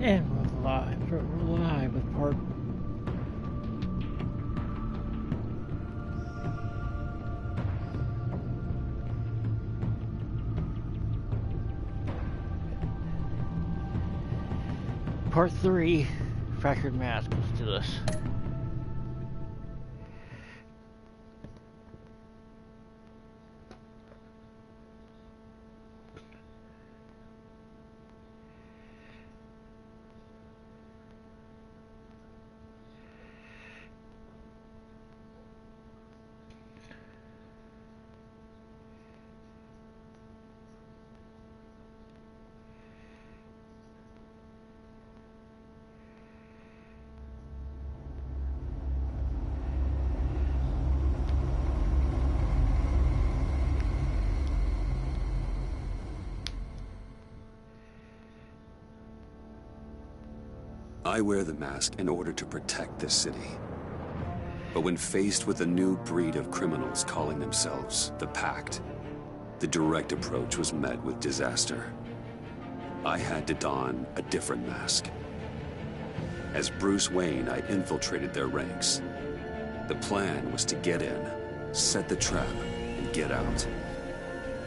And we're live with part... Part 3, Fractured Mask. Let's do this. I wear the mask in order to protect this city. But when faced with a new breed of criminals calling themselves the Pact, the direct approach was met with disaster. I had to don a different mask. As Bruce Wayne, I infiltrated their ranks. The plan was to get in, set the trap, and get out.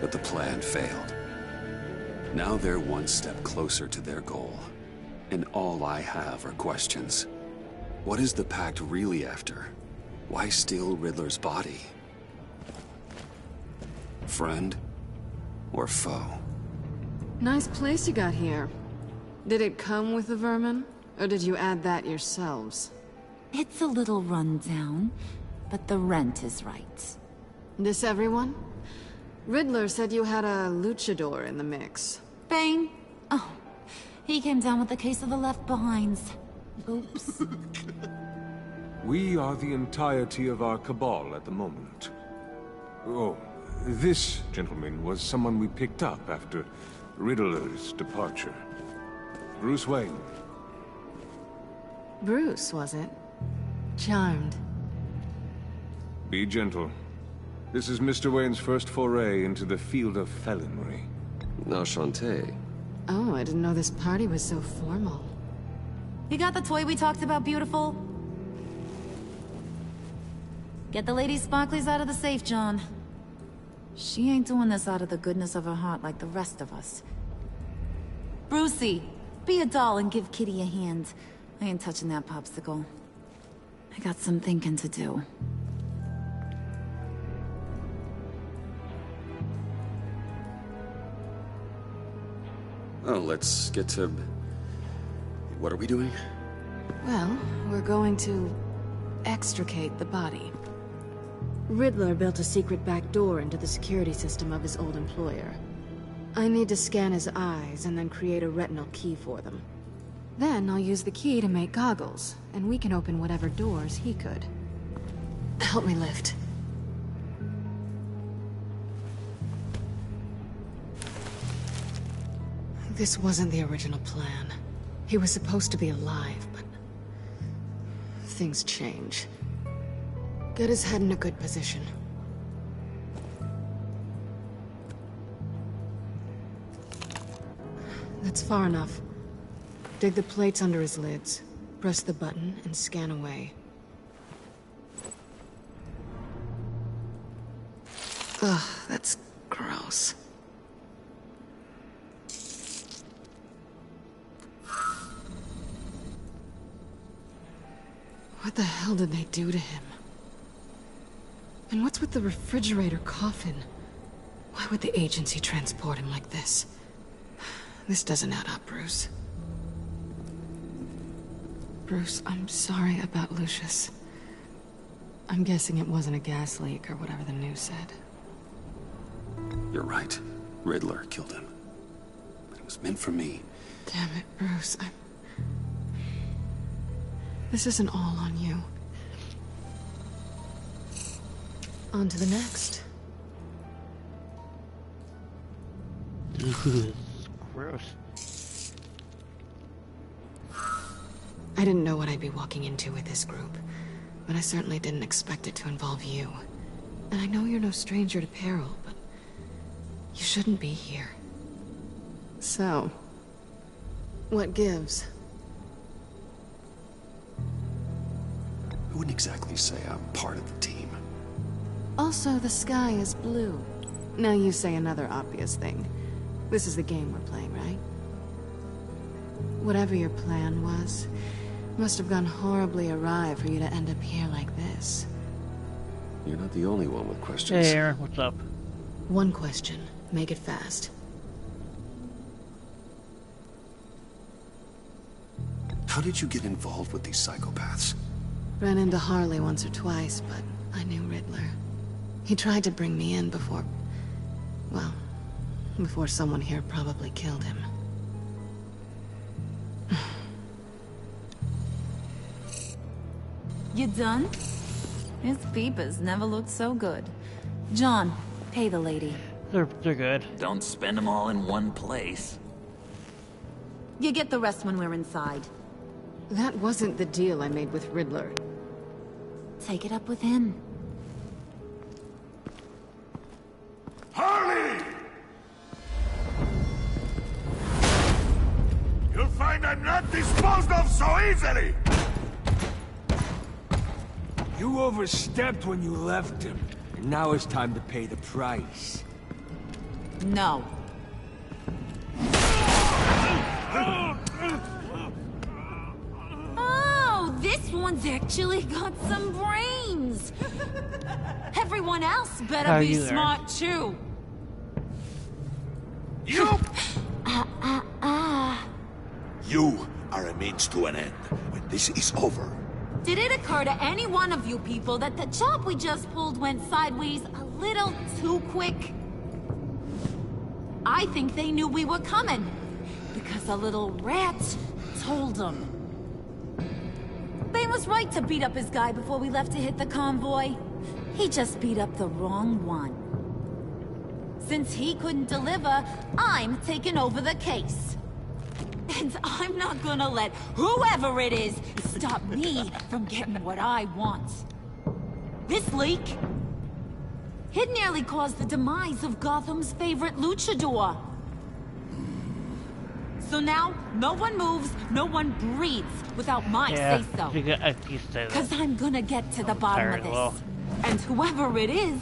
But the plan failed. Now they're one step closer to their goal. And all I have are questions. What is the Pact really after? Why steal Riddler's body? Friend or foe? Nice place you got here. Did it come with the vermin? Or did you add that yourselves? It's a little run down, but the rent is right. This everyone? Riddler said you had a luchador in the mix. Bane? Oh, he came down with a case of the left-behinds. Oops. We are the entirety of our cabal at the moment. Oh, this gentleman was someone we picked up after Riddler's departure. Bruce Wayne. Bruce, was it? Charmed. Be gentle. This is Mr. Wayne's first foray into the field of felonry. Enchanté. Oh, I didn't know this party was so formal. You got the toy we talked about, beautiful? Get the lady sparklies out of the safe, John. She ain't doing this out of the goodness of her heart like the rest of us. Brucey, be a doll and give Kitty a hand. I ain't touching that popsicle. I got some thinking to do. Oh, let's get to... What are we doing? Well, we're going to extricate the body. Riddler built a secret back door into the security system of his old employer. I need to scan his eyes and then create a retinal key for them. Then I'll use the key to make goggles, and we can open whatever doors he could. Help me lift. This wasn't the original plan. He was supposed to be alive, but... things change. Get his head in a good position. That's far enough. Dig the plates under his lids. Press the button and scan away. Ugh, that's gross. What the hell did they do to him? And what's with the refrigerator coffin? Why would the agency transport him like this? This doesn't add up, Bruce. Bruce, I'm sorry about Lucius. I'm guessing it wasn't a gas leak or whatever the news said. You're right. Riddler killed him. But it was meant for me. Damn it, Bruce. This isn't all on you. On to the next. Gross. I didn't know what I'd be walking into with this group, but I certainly didn't expect it to involve you. And I know you're no stranger to peril, but you shouldn't be here. So, what gives? wouldn't exactly say I'm part of the team. Also, the sky is blue. Now you say another obvious thing. This is the game we're playing, right? Whatever your plan was, must have gone horribly awry for you to end up here like this. You're not the only one with questions. Hey, Aaron, what's up? One question. Make it fast. How did you get involved with these psychopaths? Ran into Harley once or twice, but I knew Riddler. He tried to bring me in before... well, before someone here probably killed him. You done? His peepers never looked so good. John, pay the lady. They're good. Don't spend them all in one place. You get the rest when we're inside. That wasn't the deal I made with Riddler. Take it up with him. Harley! You'll find I'm not disposed of so easily! You overstepped when you left him, and now it's time to pay the price. No. Oh, this one's actually got some brains. Everyone else better How are be you there? smart too. You! Ah. You are a means to an end. When this is over, Did it occur to any one of you people that the job we just pulled went sideways a little too quick? I think they knew we were coming, because a little rat told them. Bane was right to beat up his guy before we left to hit the convoy. He just beat up the wrong one. Since he couldn't deliver, I'm taking over the case. And I'm not gonna let whoever it is stop me from getting what I want. This leak, it nearly caused the demise of Gotham's favorite luchador. So now, no one moves, no one breathes without my say-so. You say that. Cause I'm gonna get to the bottom Tired, of this. well. And whoever it is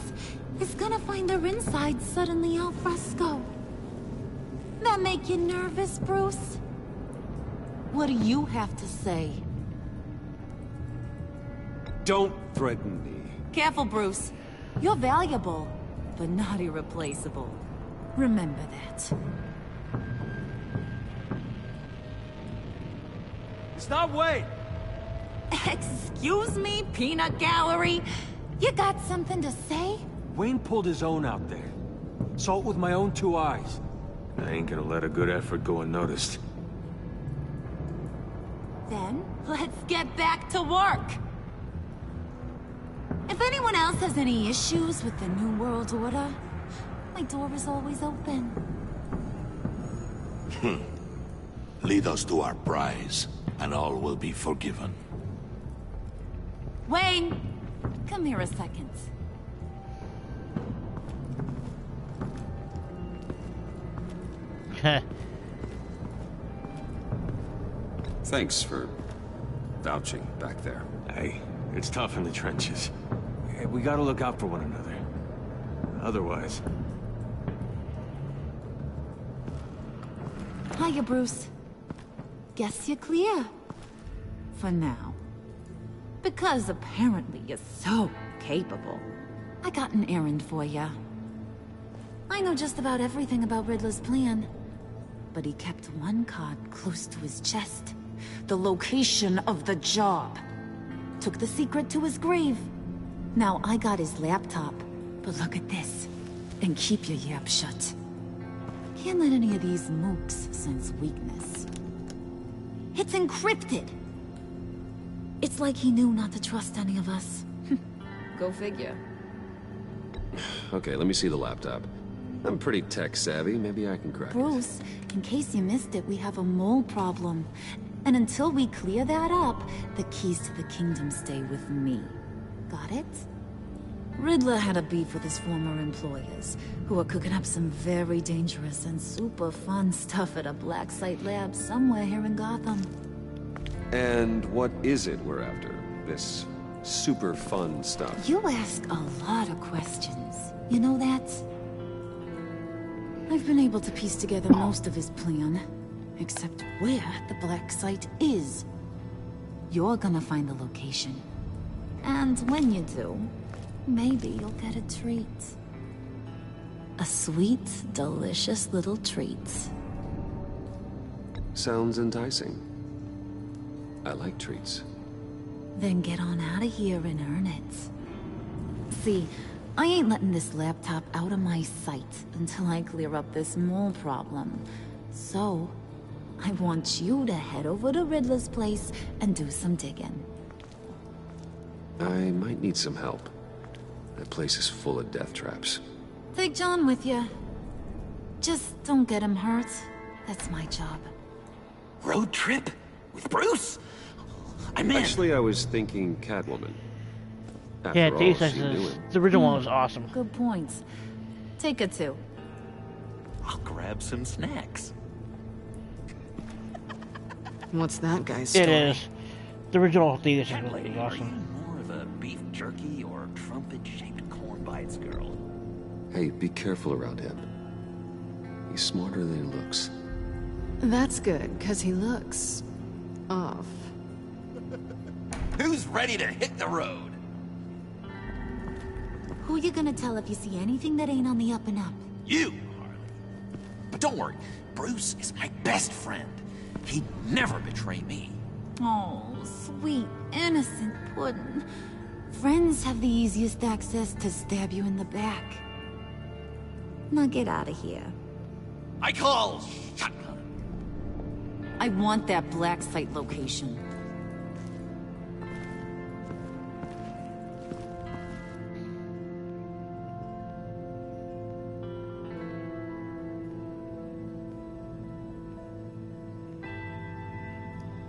gonna find their inside suddenly al fresco. That make you nervous, Bruce? What do you have to say? Don't threaten me. Careful, Bruce. You're valuable, but not irreplaceable. Remember that. Stop, wait! Excuse me, peanut gallery? You got something to say? Wayne pulled his own out there. Saw it with my own two eyes. I ain't gonna let a good effort go unnoticed. Then, let's get back to work. If anyone else has any issues with the New World Order, my door is always open. lead us to our prize, and all will be forgiven. Wayne, come here a second. Thanks for vouching back there. Hey, it's tough in the trenches. Hey, we gotta look out for one another. Otherwise... Hiya, Bruce. Guess you're clear. For now. Because apparently you're so capable. I got an errand for ya. I know just about everything about Riddler's plan. But he kept one card close to his chest. The location of the job. Took the secret to his grave. Now I got his laptop. But look at this. And keep your yap shut. Can't let any of these mooks sense weakness. It's encrypted. It's like he knew not to trust any of us. Go figure. Okay, let me see the laptop. I'm pretty tech-savvy. Maybe I can crack it. Bruce, in case you missed it, we have a mole problem. And until we clear that up, the keys to the kingdom stay with me. Got it? Riddler had a beef with his former employers, who are cooking up some very dangerous and super fun stuff at a black site lab somewhere here in Gotham. And what is it we're after? This super fun stuff. You ask a lot of questions. You know that? I've been able to piece together most of his plan, except where the black site is. You're gonna find the location. And when you do, maybe you'll get a treat. A sweet, delicious little treat. Sounds enticing. I like treats. Then get on out of here and earn it. See, I ain't letting this laptop out of my sight until I clear up this mole problem. So, I want you to head over to Riddler's place and do some digging. I might need some help. That place is full of death traps. Take John with you. Just don't get him hurt. That's my job. Road trip? With Bruce? I'm in. Actually, I was thinking Catwoman. After Yeah, all, Deus she Ex knew is, it. the original one was awesome. Good points. Take her too. I'll grab some snacks. What's that guy's story? It is. The original Deus Ex That was lady, are you awesome. more of a beef jerky or trumpet-shaped corn bites girl? Hey, be careful around him. He's smarter than he looks. That's good, because he looks... off. Who's ready to hit the road? Who you gonna tell if you see anything that ain't on the up and up? You, Harley. But don't worry, Bruce is my best friend. He'd never betray me. Oh, sweet, innocent puddin'. Friends have the easiest access to stab you in the back. Now get out of here. I call shotgun. I want that black site location.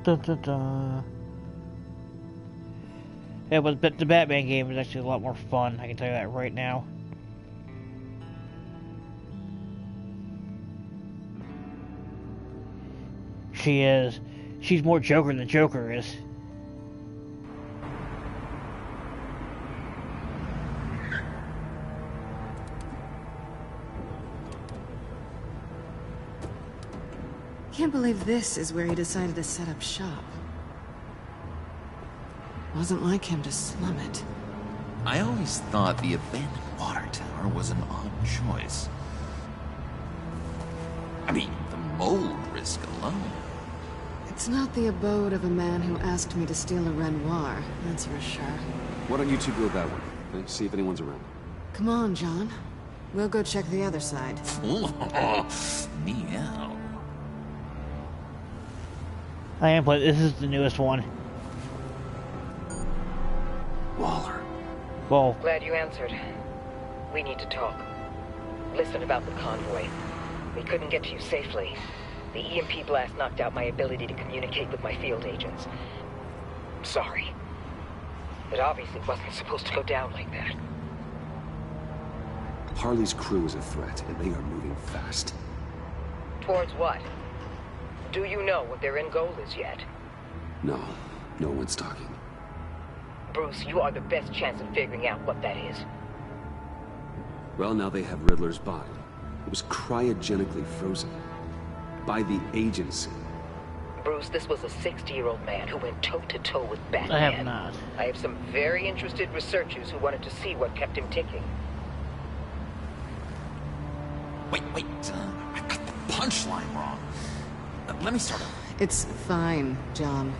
Dun, dun, dun. Yeah, but the Batman game is actually a lot more fun. I can tell you that right now. She is. She's more Joker than Joker is. Can't believe this is where he decided to set up shop. Wasn't like him to slum it. I always thought the abandoned water tower was an odd choice. I mean, the mold risk alone. It's not the abode of a man who asked me to steal a Renoir, that's for sure. Why don't you two go that way? Okay? See if anyone's around. Come on, John. We'll go check the other side. Meow. I am, but this is the newest one. Waller. Well, Glad you answered. We need to talk. Listen about the convoy. We couldn't get to you safely. The EMP blast knocked out my ability to communicate with my field agents. I'm sorry. It obviously wasn't supposed to go down like that. Harley's crew is a threat, and they are moving fast. Towards what? Do you know what their end goal is yet? No, no one's talking. Bruce, you are the best chance of figuring out what that is. Well, now they have Riddler's body. It was cryogenically frozen. By the agency. Bruce, this was a 60-year-old man who went toe-to-toe with Batman. I have not. I have some very interested researchers who wanted to see what kept him ticking. Wait, I got the punchline wrong. Let me start over. It's fine, John.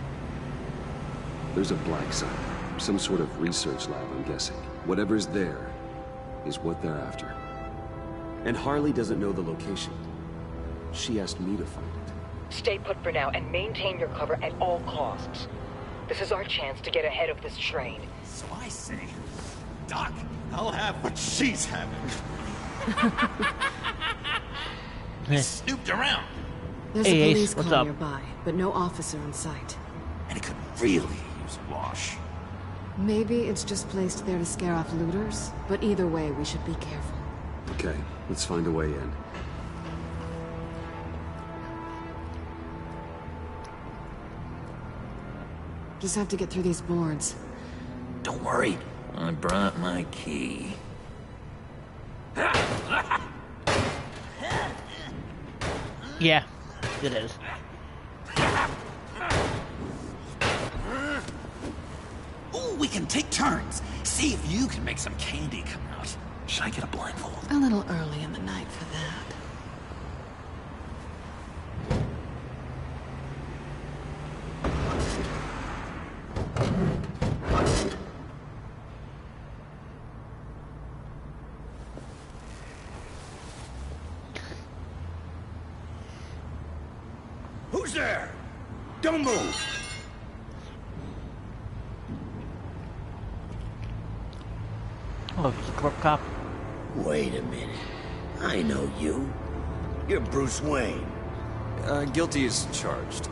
There's a black site. Some sort of research lab, I'm guessing. Whatever's there is what they're after. And Harley doesn't know the location. She asked me to find it. Stay put for now and maintain your cover at all costs. This is our chance to get ahead of this train. So I say, Doc, I'll have what she's having. We snooped around, There's Hey, a Ace, police what's car up? nearby, but no officer in sight. and it could really use a wash. Maybe it's just placed there to scare off looters, but either way, we should be careful. Okay, let's find a way in. Just have to get through these boards. Don't worry. I brought my key. Yeah, it is. Ooh, we can take turns. See if you can make some candy come out. Should I get a blindfold? A little early in the night for that. Who's there? Don't move! Oh, it's a corp cop. Wait a minute. I know you. You're Bruce Wayne. Guilty as charged.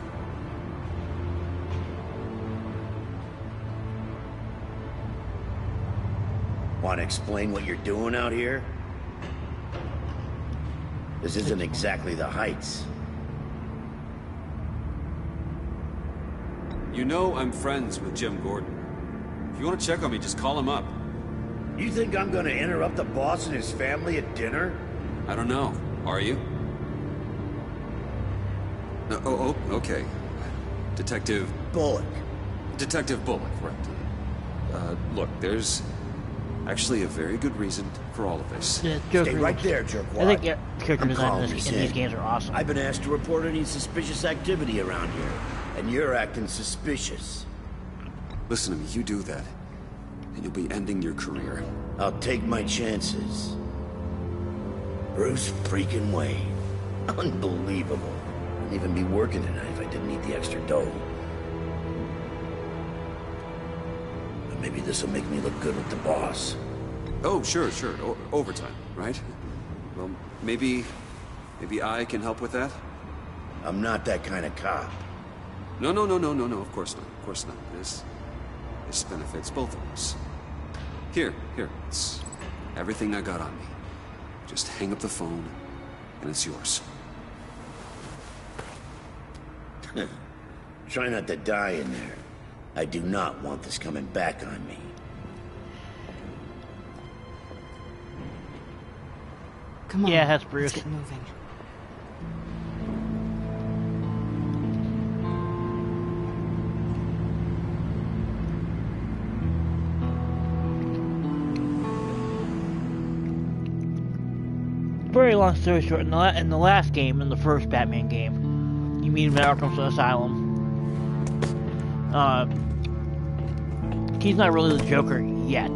Want to explain what you're doing out here? This isn't exactly the Heights. You know I'm friends with Jim Gordon. If you want to check on me, just call him up. You think I'm gonna interrupt the boss and his family at dinner? I don't know. Are you? No, okay. Detective Bullock. Detective Bullock, right. Look, there's actually a very good reason for all of this. Yeah, Joker. Stay right there, jerkwad. I think character I'm design calling in this these games are awesome. I've been asked to report any suspicious activity around here, and you're acting suspicious. Listen to me, you do that, and you'll be ending your career. I'll take my chances. Bruce freaking Wayne. Unbelievable. I'd even be working tonight if I didn't need the extra dough. But maybe this'll make me look good with the boss. Oh, sure. Overtime, right? Well, maybe I can help with that? I'm not that kind of cop. No, of course not. This benefits both of us. Here, it's everything I got on me. Just hang up the phone, and it's yours. Try not to die in there. I do not want this coming back on me. Come on. Yeah, that's Bruce. Let's get moving. Very long story short, in the last game, in the first Batman game, you meet him at Arkham Asylum. He's not really the Joker yet.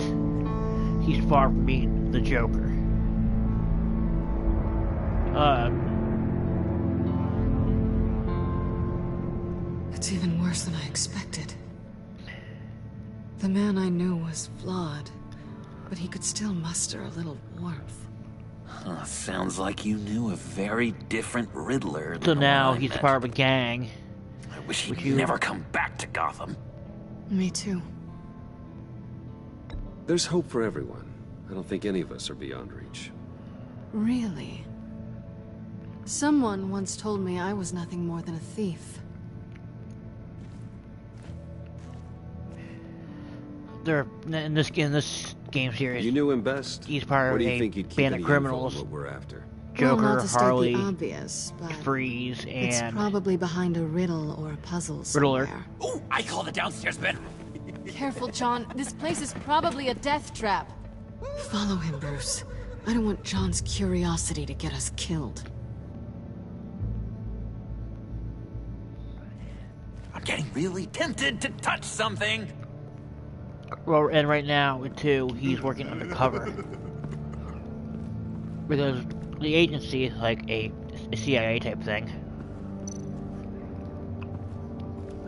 He's far from being the Joker. It's even worse than I expected. The man I knew was flawed, but he could still muster a little warmth. Sounds like you knew a very different Riddler than So the now one I he's met. part of a gang. I wish Would he'd you- never come back to Gotham. Me too. There's hope for everyone. I don't think any of us are beyond reach. Really? Someone once told me I was nothing more than a thief. They're in this game series. You knew him best. He's part Where of do you a think he'd keep band any of info on criminals. what we're after? Joker, well, not to state Harley, the obvious, but Freeze, it's and probably behind a riddle or a puzzle Riddler. somewhere. Ooh, I call the downstairs bedroom. Careful, John. This place is probably a death trap. Follow him, Bruce. I don't want John's curiosity to get us killed. I'm getting really tempted to touch something. Well, and right now, too, he's working undercover. Because the agency is like a CIA type thing.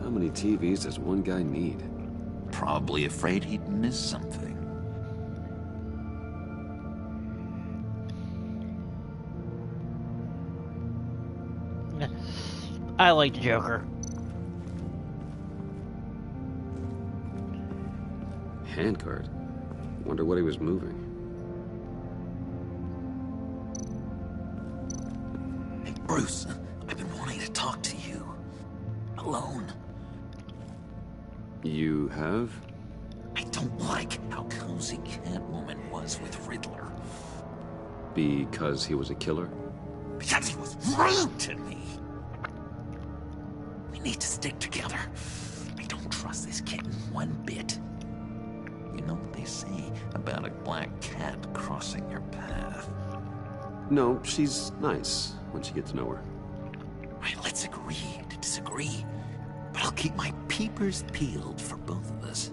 How many TVs does one guy need? Probably afraid he'd miss something. I like the Joker. Handcart. Wonder what he was moving. Hey, Bruce, I've been wanting to talk to you. Alone. You have? I don't like how cozy Catwoman was with Riddler. Because he was a killer? Because he was rude to me. We need to stick together. I don't trust this kitten one bit. You know what they say about a black cat crossing your path? No, she's nice once you get to know her. Right, let's agree to disagree. But I'll keep my peepers peeled for both of us.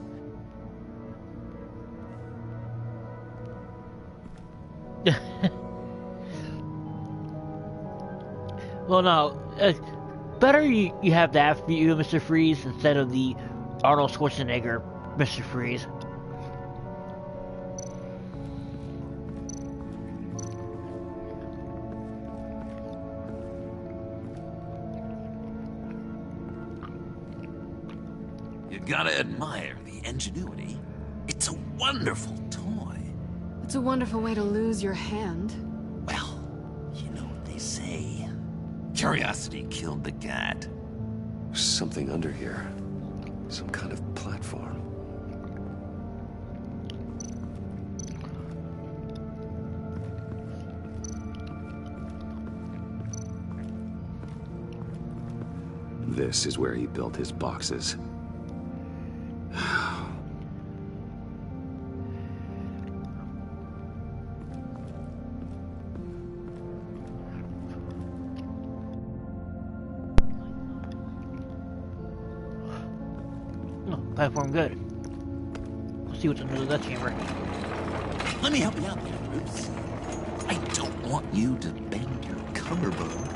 Well, no. Better you have that for you, Mr. Freeze, instead of the Arnold Schwarzenegger Mr. Freeze. You gotta admire the ingenuity. It's a wonderful toy. It's a wonderful way to lose your hand. Well, you know what they say. Curiosity killed the cat. There's something under here. Some kind of platform. This is where he built his boxes. Platform good. Let's see what's under that chamber. Let me help you out there, Bruce. I don't want you to bend your collarbone.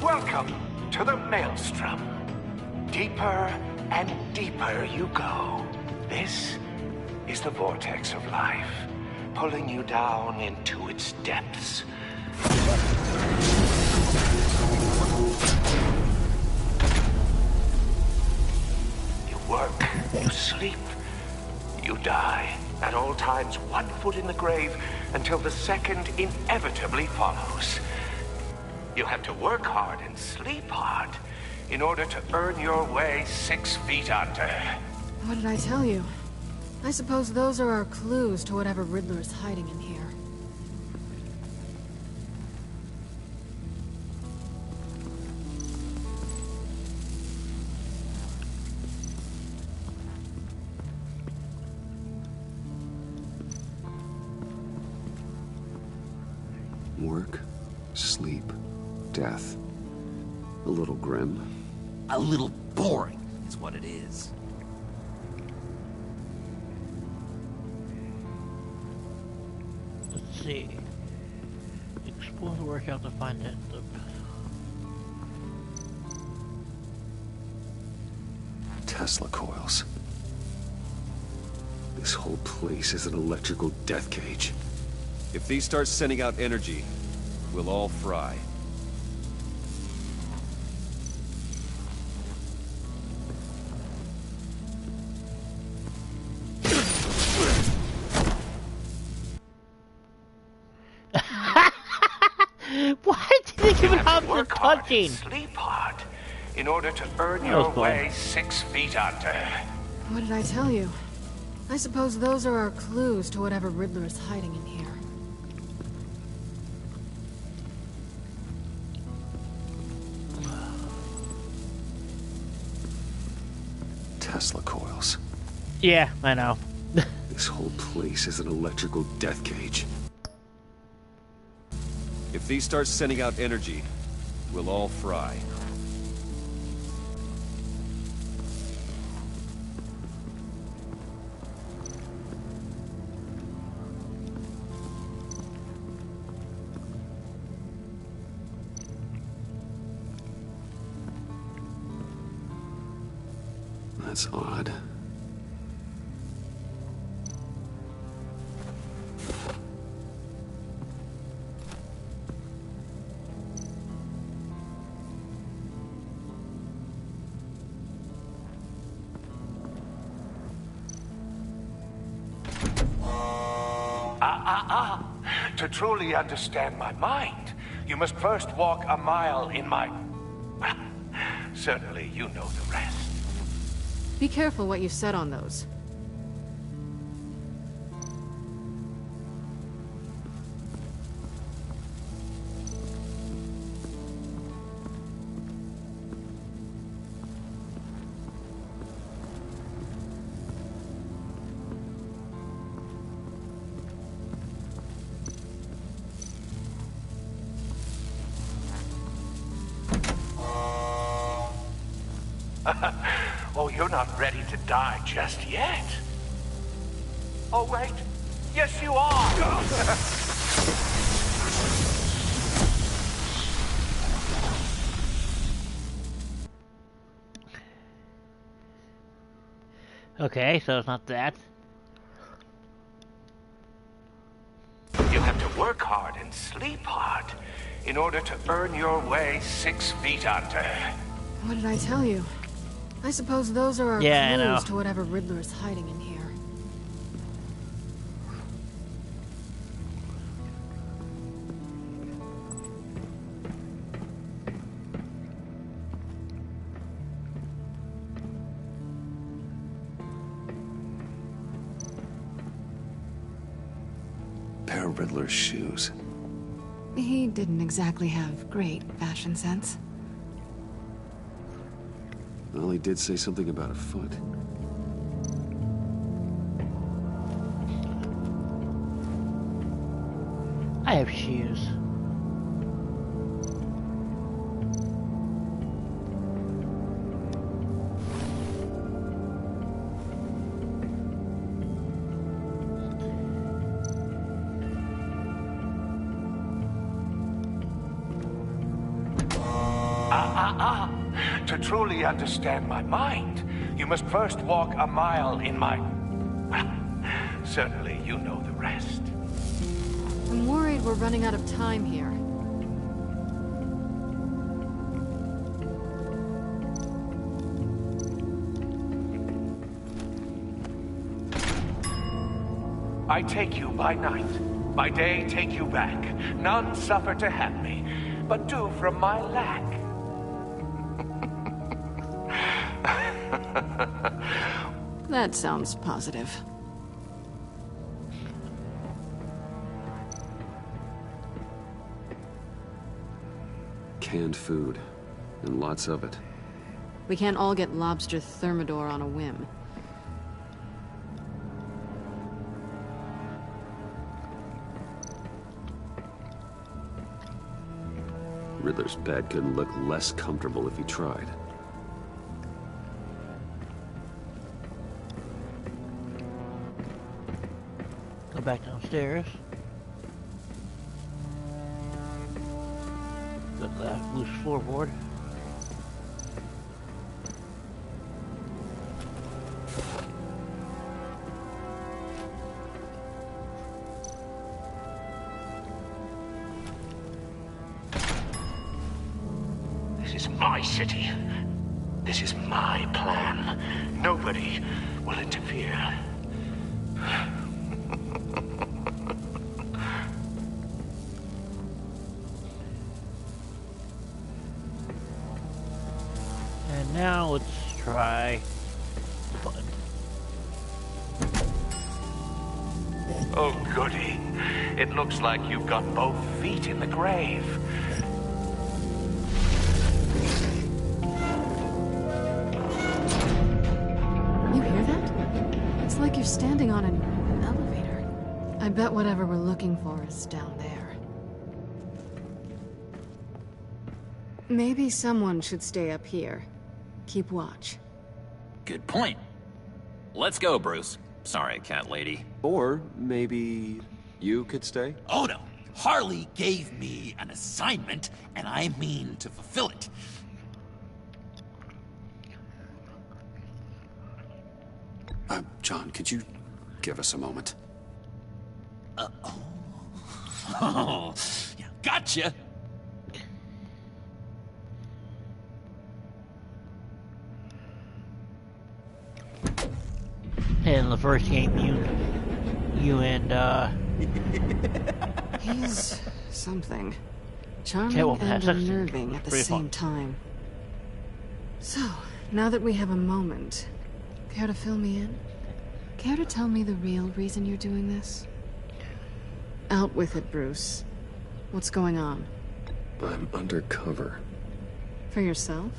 Welcome to the Maelstrom. Deeper and deeper you go. This is the vortex of life, pulling you down into its depths. You work, you sleep, you die. At all times, 1 foot in the grave until the second inevitably follows. You have to work hard and sleep hard in order to earn your way 6 feet under. What did I tell you? I suppose those are our clues to whatever Riddler is hiding in here. Work, sleep, death. A little grim. A little boring is what it is. Let's see. Explore the workout to find it. Tesla coils. This whole place is an electrical death cage. If these start sending out energy, we'll all fry. Why did they give an option touching? Sleep hard in order to earn your way 6 feet under. What did I tell you? I suppose those are our clues to whatever Riddler is hiding in here. Tesla coils. Yeah, I know. This whole place is an electrical death cage. If these start sending out energy, we'll all fry. That's odd. To truly understand my mind, you must first walk a mile in my... Well, certainly you know the rest. Be careful what you said on those. Oh, you're not ready to die just yet. Oh, wait. Yes, you are. Okay, so it's not that. You have to work hard and sleep hard in order to earn your way 6 feet under. What did I tell you? I suppose those are our clues to whatever Riddler is hiding in here. Pair of Riddler's shoes. He didn't exactly have great fashion sense. Well, he did say something about a foot. I have shoes. To truly understand my mind, you must first walk a mile in my... Well, certainly you know the rest. I'm worried we're running out of time here. I take you by night. By day, take you back. None suffer to have me, but do from my lack. That sounds positive. Canned food, and lots of it. We can't all get lobster thermidor on a whim. Riddler's bed couldn't look less comfortable if he tried. Go back downstairs. Go to that loose floorboard. This is my city. This is my plan. Nobody will interfere. And now let's try the button. Oh, goody. It looks like you've got both feet in the grave. You hear that? It's like you're standing on an elevator. I bet whatever we're looking for is down there. Maybe someone should stay up here. Keep watch. Good point. Let's go, Bruce. Sorry, cat lady. Or maybe you could stay? Oh no. Harley gave me an assignment, and I mean to fulfill it. John, could you give us a moment? Oh, yeah, gotcha. In the first game, you and He's something. Charming Catwoman and has such unnerving at the pretty same fun. time. So, now that we have a moment, care to fill me in? Care to tell me the real reason you're doing this? Out with it, Bruce. What's going on? I'm undercover. For yourself?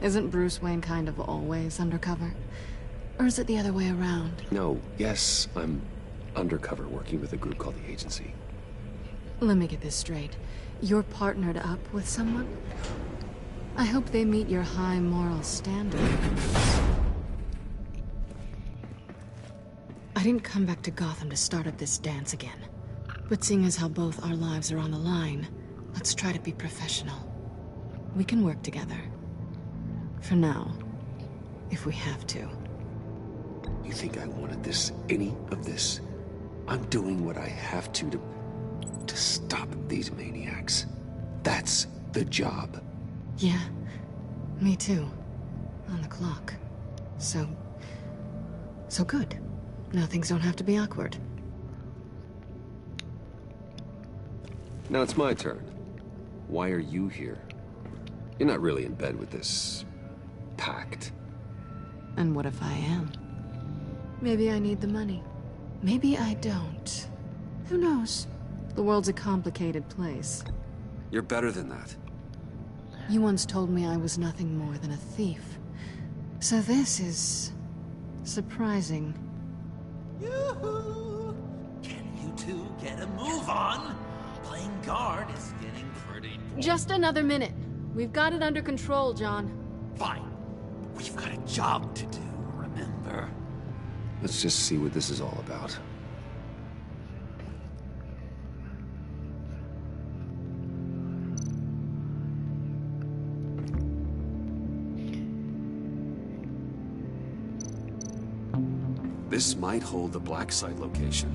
Isn't Bruce Wayne kind of always undercover? Or is it the other way around? No, yes, I'm undercover working with a group called the Agency. Let me get this straight. You're partnered up with someone? I hope they meet your high moral standard. I didn't come back to Gotham to start up this dance again. But seeing as how both our lives are on the line, let's try to be professional. We can work together. For now. If we have to. You think I wanted this? Any of this? I'm doing what I have to stop these maniacs. That's the job. Yeah. Me too. On the clock. So good. Now things don't have to be awkward. Now it's my turn. Why are you here? You're not really in bed with this pact. And what if I am? Maybe I need the money. Maybe I don't. Who knows? The world's a complicated place. You're better than that. You once told me I was nothing more than a thief. So this is surprising. Yoo-hoo! Can you two get a move on? Playing guard is getting pretty... Just another minute. We've got it under control, John. Fine. We've got a job to do, remember? Let's just see what this is all about. This might hold the black site location.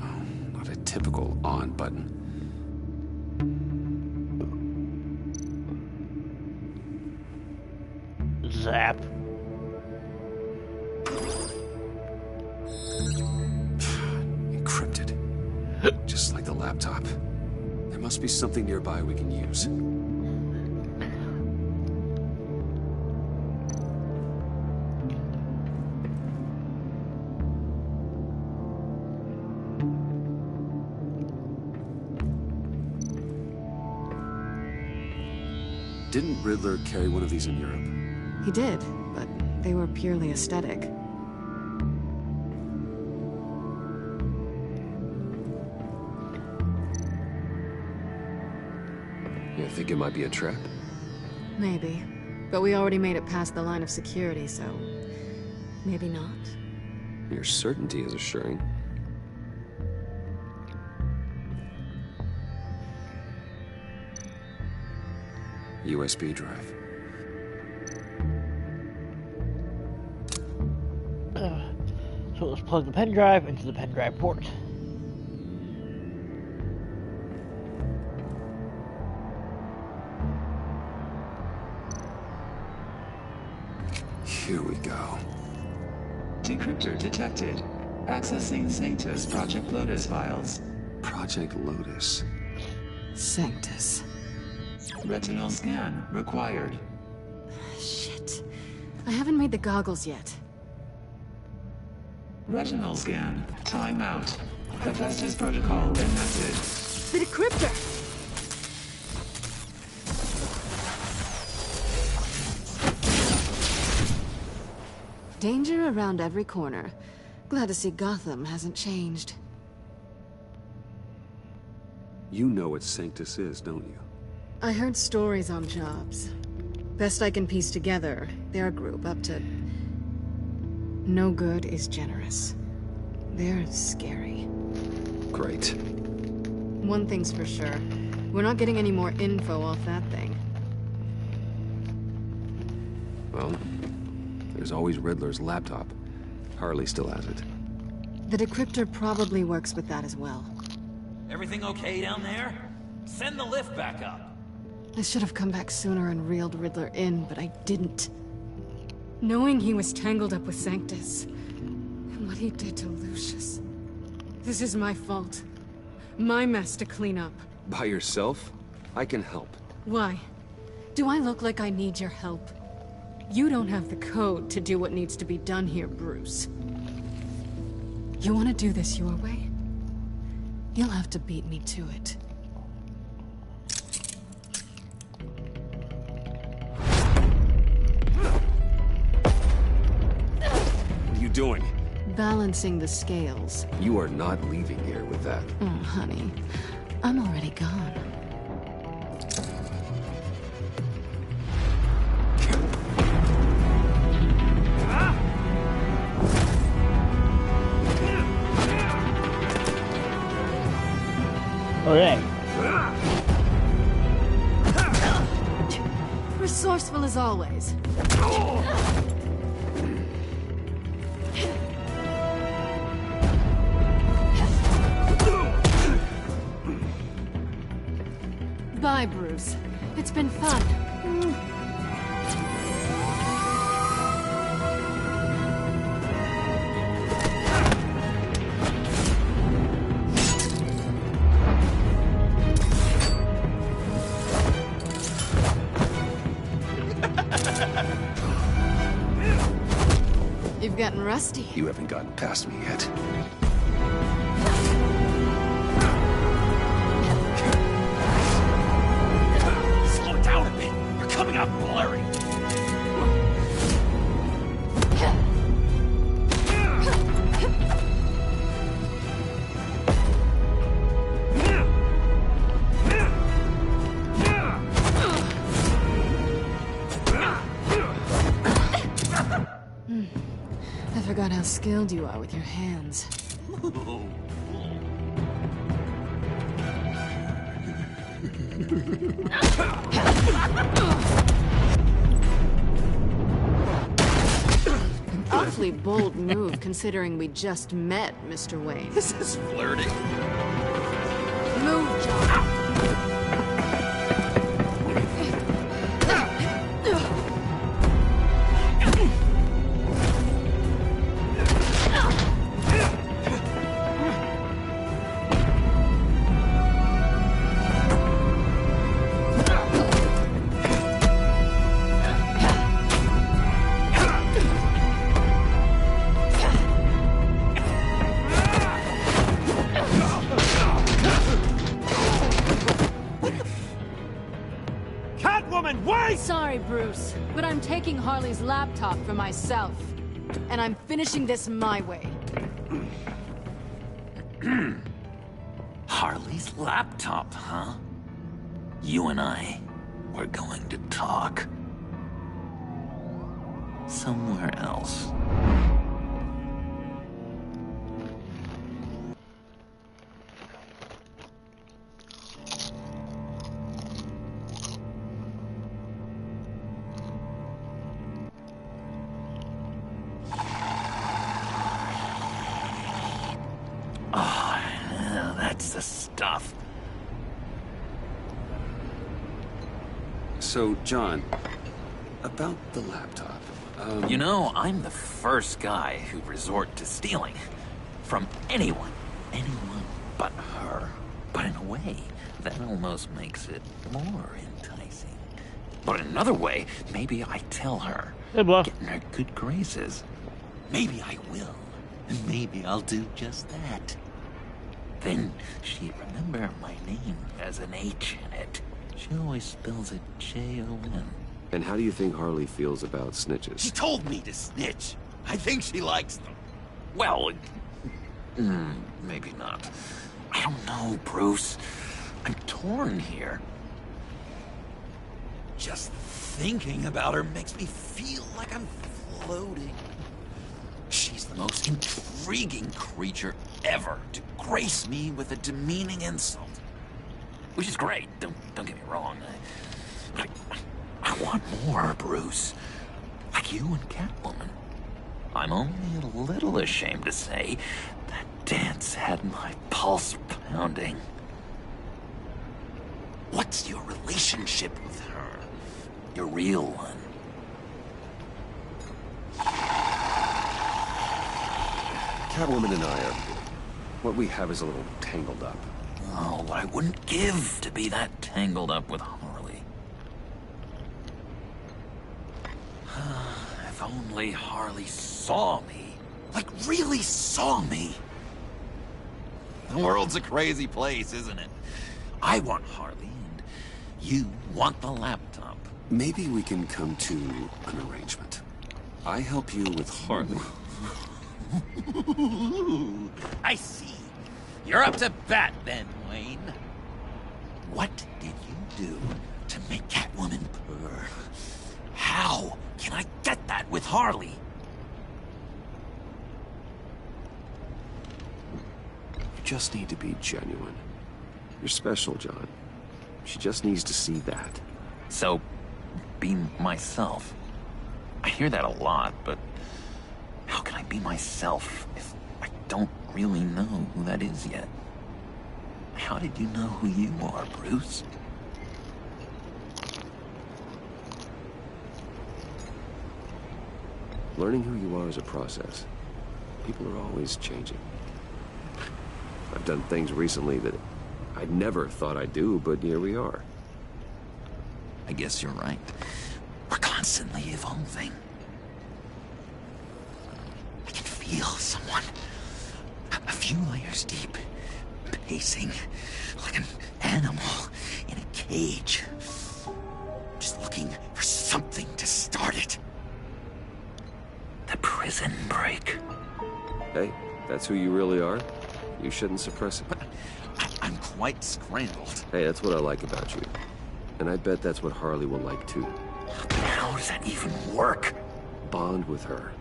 Oh, not a typical on button. Zap. Encrypted. Just like the laptop. There must be something nearby we can use. Didn't Riddler carry one of these in Europe? He did, but they were purely aesthetic. You think it might be a trap? Maybe. But we already made it past the line of security, so... maybe not. Your certainty is assuring. USB drive. So let's plug the pen drive into the pen drive port. Here we go. Decryptor detected. Accessing Sanctus Project Lotus files. Project Lotus. Sanctus. Retinal scan required. Shit. I haven't made the goggles yet. Retinal scan. Timeout. Hephaestus protocol enacted. The decryptor! Danger around every corner. Glad to see Gotham hasn't changed. You know what Sanctus is, don't you? I heard stories on jobs. Best I can piece together, their group up to... no good is generous. They're scary. Great. One thing's for sure. We're not getting any more info off that thing. Well, there's always Riddler's laptop. Harley still has it. The decryptor probably works with that as well. Everything okay down there? Send the lift back up. I should have come back sooner and reeled Riddler in, but I didn't. Knowing he was tangled up with Sanctus, and what he did to Lucius. This is my fault. My mess to clean up. By yourself? I can help. Why? Do I look like I need your help? You don't have the code to do what needs to be done here, Bruce. You want to do this your way? You'll have to beat me to it. What are you doing? Balancing the scales. You are not leaving here with that. Oh, honey. I'm already gone. Alright. Resourceful as always. Bye, Bruce. It's been fun. You've gotten rusty. You haven't gotten past me yet. Slow down a bit. You're coming out blurry. I forgot how skilled you are with your hands. Awfully bold move, considering we just met, Mr. Wayne. This is flirting. Move, John. Sorry, Bruce, but I'm taking Harley's laptop for myself. And I'm finishing this my way. Harley's laptop, huh? You and I, we're going to talk. Somewhere else. The stuff. So, John, about the laptop, You know, I'm the first guy who'd resort to stealing. From anyone. Anyone but her. But in a way, that almost makes it more enticing. But in another way, maybe I tell her. Hey, boss. Get in her good graces. Maybe I will. And maybe I'll do just that. Then she'd remember my name as an H in it. She always spells it J-O-N. And how do you think Harley feels about snitches? She told me to snitch. I think she likes them. Well, maybe not. I don't know, Bruce. I'm torn here. Just thinking about her makes me feel like I'm floating. She's the most intriguing creature ever to grace me with a demeaning insult. Which is great, don't get me wrong. I want more, Bruce. Like you and Catwoman. I'm only a little ashamed to say that dance had my pulse pounding. What's your relationship with her? Your real one. Catwoman and I are... What we have is a little tangled up. Oh, what I wouldn't give to be that tangled up with Harley. If only Harley saw me. Like, really saw me. The world's a crazy place, isn't it? I want Harley, and you want the laptop. Maybe we can come to an arrangement. I help you with Harley. I see. You're up to bat then, Wayne. What did you do to make Catwoman purr? How can I get that with Harley? You just need to be genuine. You're special, John. She just needs to see that. So, be myself. I hear that a lot, but how can I be myself if I don't really know who that is yet? How did you know who you are, Bruce? Learning who you are is a process. People are always changing. I've done things recently that I never thought I'd do, but here we are. I guess you're right. We're constantly evolving. I can feel someone a few layers deep, pacing like an animal in a cage, just looking for something to start it. The prison break. Hey, that's who you really are. You shouldn't suppress it. But I'm quite scrambled. Hey, that's what I like about you. And I bet that's what Harley will like too. How does that even work? Bond with her.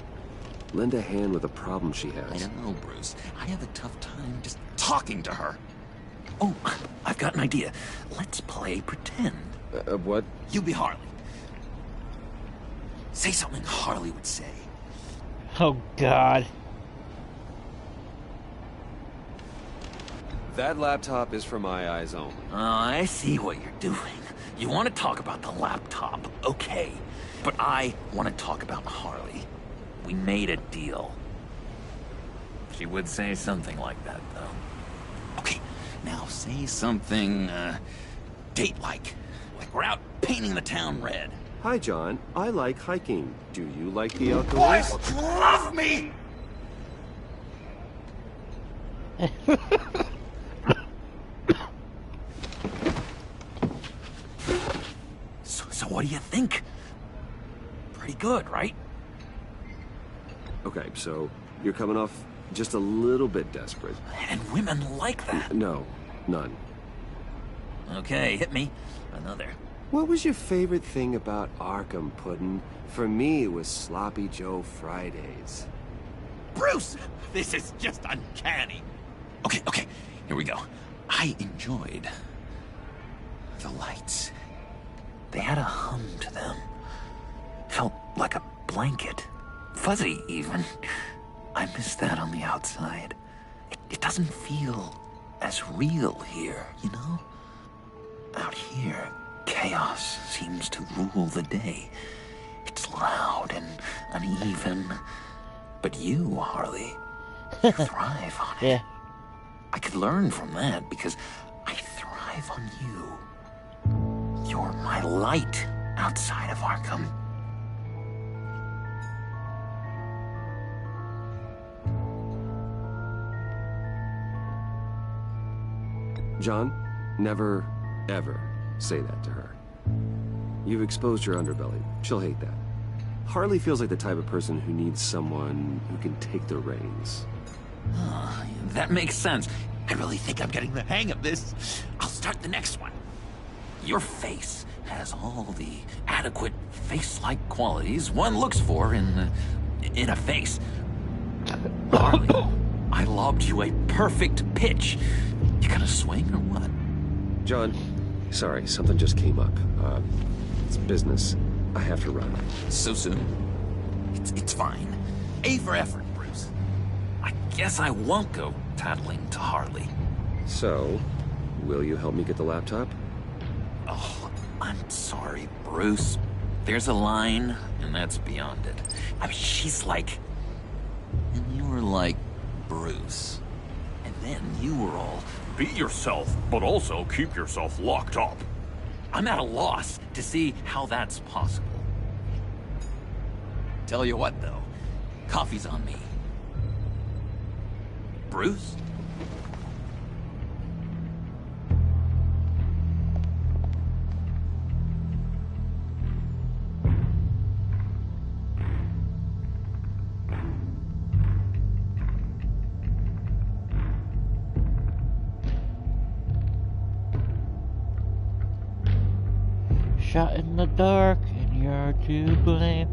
Lend a hand with a problem she has. I don't know, Bruce. I have a tough time just talking to her. Oh, I've got an idea. Let's play pretend. What? You be Harley. Say something Harley would say. Oh, God. That laptop is for my eyes only. I see what you're doing. You want to talk about the laptop, okay. But I want to talk about Harley. We made a deal. She would say something like that, though. Okay, now say something, date-like. Like we're out painting the town red. Hi, John. I like hiking. Do you like the outdoors? Boys, love me! So what do you think? Pretty good, right? Okay, so you're coming off just a little bit desperate. And women like that. No, none. Okay, hit me. Another. What was your favorite thing about Arkham, Puddin'? For me, it was Sloppy Joe Fridays. Bruce! This is just uncanny. Okay, here we go. I enjoyed the lights. They had a hum to them. Felt like a blanket. Fuzzy, even. I miss that on the outside. It doesn't feel as real here, you know? Out here, chaos seems to rule the day. It's loud and uneven. But you, Harley, you thrive on it. Yeah. I could learn from that because I thrive on you. You're my light outside of Arkham. John, never, ever say that to her. You've exposed your underbelly. She'll hate that. Harley feels like the type of person who needs someone who can take the reins. That makes sense. I really think I'm getting the hang of this. I'll start the next one. Your face has all the adequate face-like qualities one looks for in a face. Harley, I lobbed you a perfect pitch. You gonna swing or what? John, sorry, something just came up. It's business. I have to run. So soon? It's fine. A for effort, Bruce. I guess I won't go tattling to Harley. So, will you help me get the laptop? Oh, I'm sorry, Bruce. There's a line, and that's beyond it. I mean, she's like... And you're like... Bruce. And then you were all, be yourself, but also keep yourself locked up. I'm at a loss to see how that's possible. Tell you what, though. Coffee's on me. Bruce? Shot in the dark and you're to blame.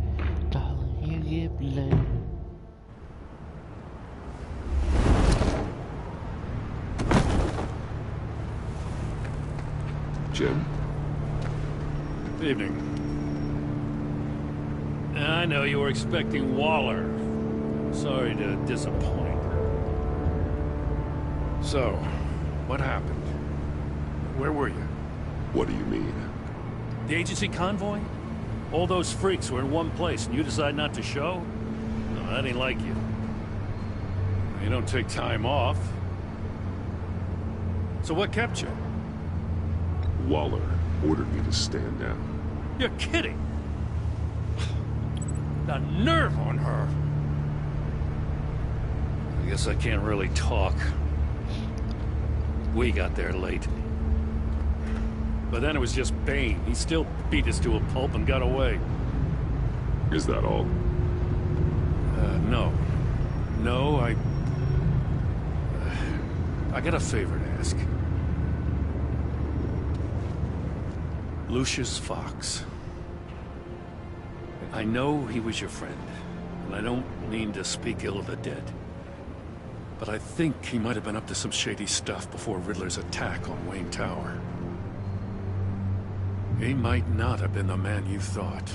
Darling, you get blamed. Jim? Evening. I know you were expecting Waller. Sorry to disappoint. So, what happened? Where were you? What do you mean? The agency convoy? All those freaks were in one place and you decide not to show? No, that ain't like you. You don't take time off. So what kept you? Waller ordered me to stand down. You're kidding! The nerve on her! I guess I can't really talk. We got there late. But then it was just Bane. He still beat us to a pulp and got away. Is that all? No. No, I got a favor to ask. Lucius Fox. I know he was your friend, and I don't mean to speak ill of the dead. But I think he might have been up to some shady stuff before Riddler's attack on Wayne Tower. He might not have been the man you thought.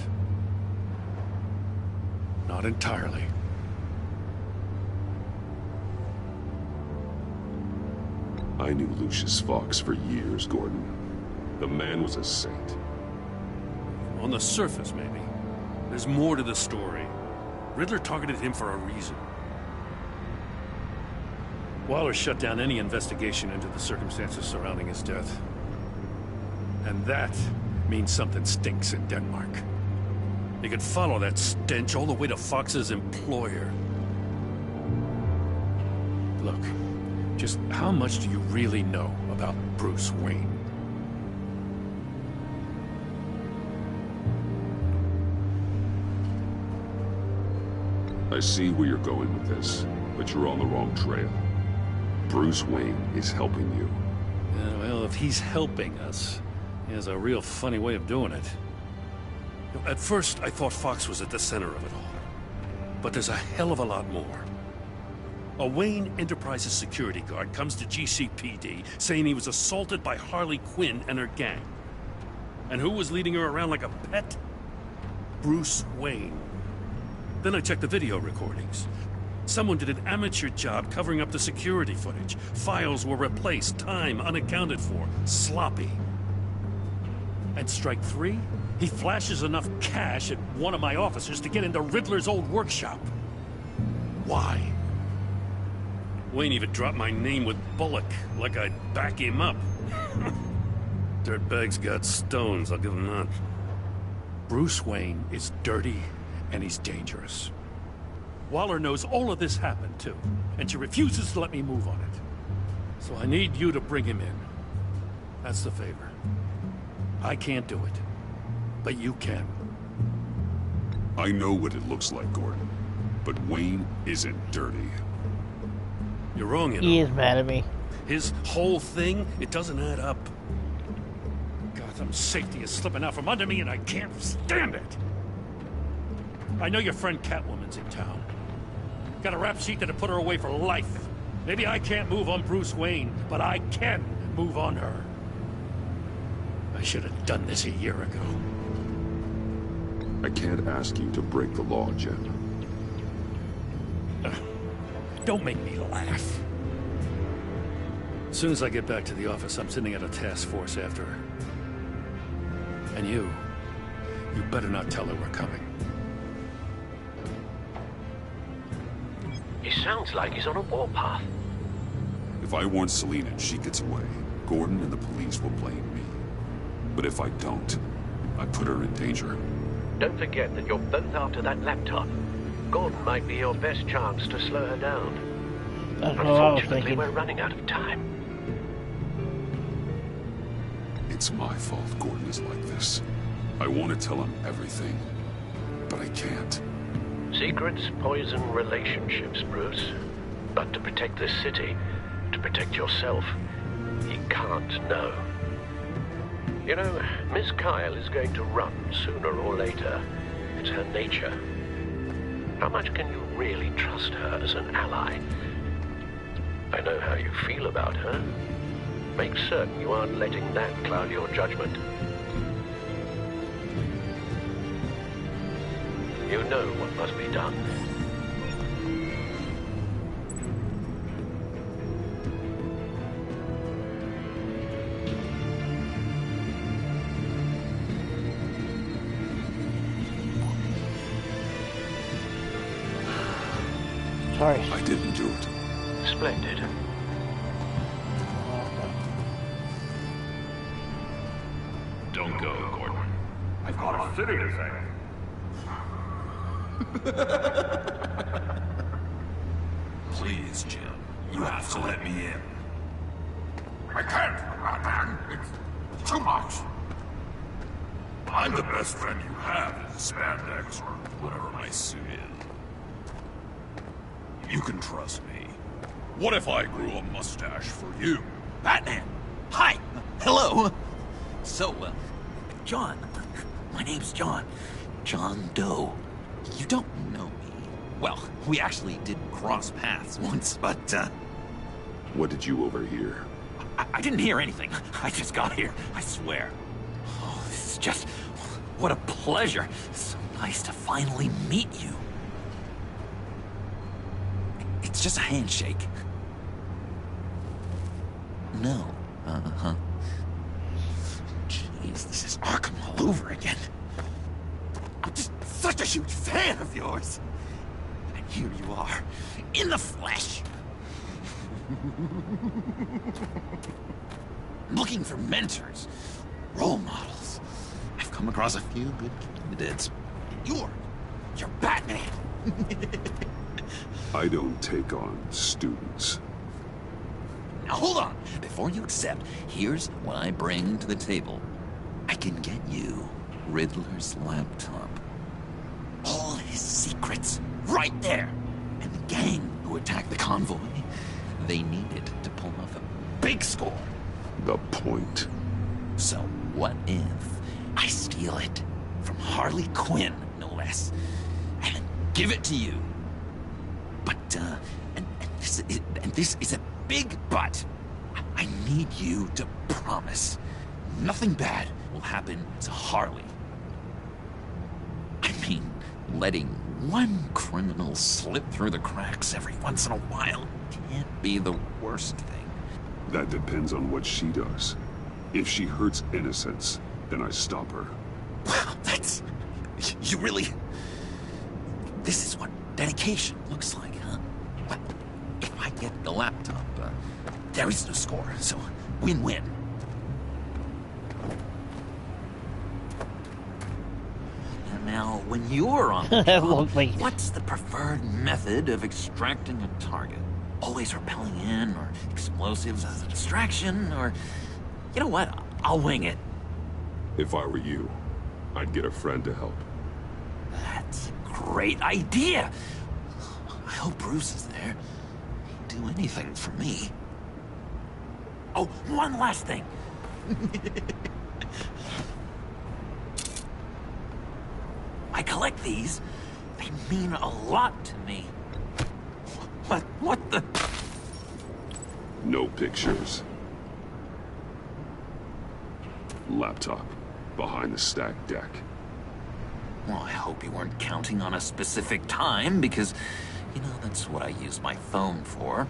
Not entirely. I knew Lucius Fox for years, Gordon. The man was a saint. On the surface, maybe. There's more to the story. Riddler targeted him for a reason. Waller shut down any investigation into the circumstances surrounding his death. And that means something stinks in Denmark. You could follow that stench all the way to Fox's employer. Look, just how much do you really know about Bruce Wayne? I see where you're going with this, but you're on the wrong trail. Bruce Wayne is helping you. Well, if he's helping us, he has a real funny way of doing it. At first, I thought Fox was at the center of it all. But there's a hell of a lot more. A Wayne Enterprises security guard comes to GCPD saying he was assaulted by Harley Quinn and her gang. And who was leading her around like a pet? Bruce Wayne. Then I checked the video recordings. Someone did an amateur job covering up the security footage. Files were replaced, time unaccounted for, sloppy. And strike three? He flashes enough cash at one of my officers to get into Riddler's old workshop. Why? Wayne even dropped my name with Bullock, like I'd back him up. Dirtbag's got stones, I'll give him that. Bruce Wayne is dirty and he's dangerous. Waller knows all of this happened, too, and she refuses to let me move on it. So I need you to bring him in. That's the favor. I can't do it, but you can. I know what it looks like, Gordon, but Wayne isn't dirty. You're wrong, you know. He is mad at me. His whole thing, it doesn't add up. Gotham safety is slipping out from under me and I can't stand it. I know your friend Catwoman's in town. Got a rap sheet that'll put her away for life. Maybe I can't move on Bruce Wayne, but I can move on her. I should have done this a year ago. I can't ask you to break the law, Jim. Don't make me laugh. As soon as I get back to the office, I'm sending out a task force after her. And you better not tell her we're coming. He sounds like he's on a warpath. If I warn Selina and she gets away, Gordon and the police will blame me. But if I don't, I put her in danger. Don't forget that you're both after that laptop. Gordon might be your best chance to slow her down. That's what I was Unfortunately, thinking. we're running out of time. It's my fault Gordon is like this. I want to tell him everything, but I can't. Secrets poison relationships, Bruce. But to protect this city, to protect yourself, he can't know. You know, Miss Kyle is going to run sooner or later. It's her nature. How much can you really trust her as an ally? I know how you feel about her. Make certain you aren't letting that cloud your judgment. You know what must be done. Sorry. I didn't do it. Splendid. Don't go, Gordon. I've got a city to save. Please, Jim. You have to let me in. I can't, Batman. It's too much. I'm the best friend you have in spandex or whatever my suit is. You can trust me. What if I grew a mustache for you? Batman! Hi! Hello! So, John. My name's John. John Doe. You don't know me. Well, we actually did cross paths once, but, What did you overhear? I didn't hear anything. I just got here, I swear. Oh, this is just... what a pleasure. So nice to finally meet you. It's just a handshake. No. Uh-huh. Jeez, this is Arkham all over again. I'm just such a huge fan of yours. And here you are, in the flesh. Looking for mentors, role models. I've come across a few good candidates. You're Batman. I don't take on students. Now hold on. Before you accept, here's what I bring to the table. I can get you Riddler's laptop. All his secrets, right there. And the gang who attacked the convoy, they needed to pull off a big score. The point. So what if I steal it from Harley Quinn, no less, and then give it to you? But, and this is a big but. I need you to promise nothing bad will happen to Harley. I mean, letting one criminal slip through the cracks every once in a while can't be the worst thing. That depends on what she does. If she hurts innocents, then I stop her. Wow, that's... you really... This is what dedication looks like, huh? Well, if I get the laptop, there is no score, so win-win. And now, when you're on the job, what's the preferred method of extracting a target? Always rappelling in, or explosives as a distraction, or... You know what? I'll wing it. If I were you, I'd get a friend to help. That's a great idea! I hope Bruce is there. He'd do anything for me. Oh, one last thing. I collect these. They mean a lot to me. What the... No pictures. Laptop. Behind the stacked deck. Well, I hope you weren't counting on a specific time, because, you know, that's what I use my phone for.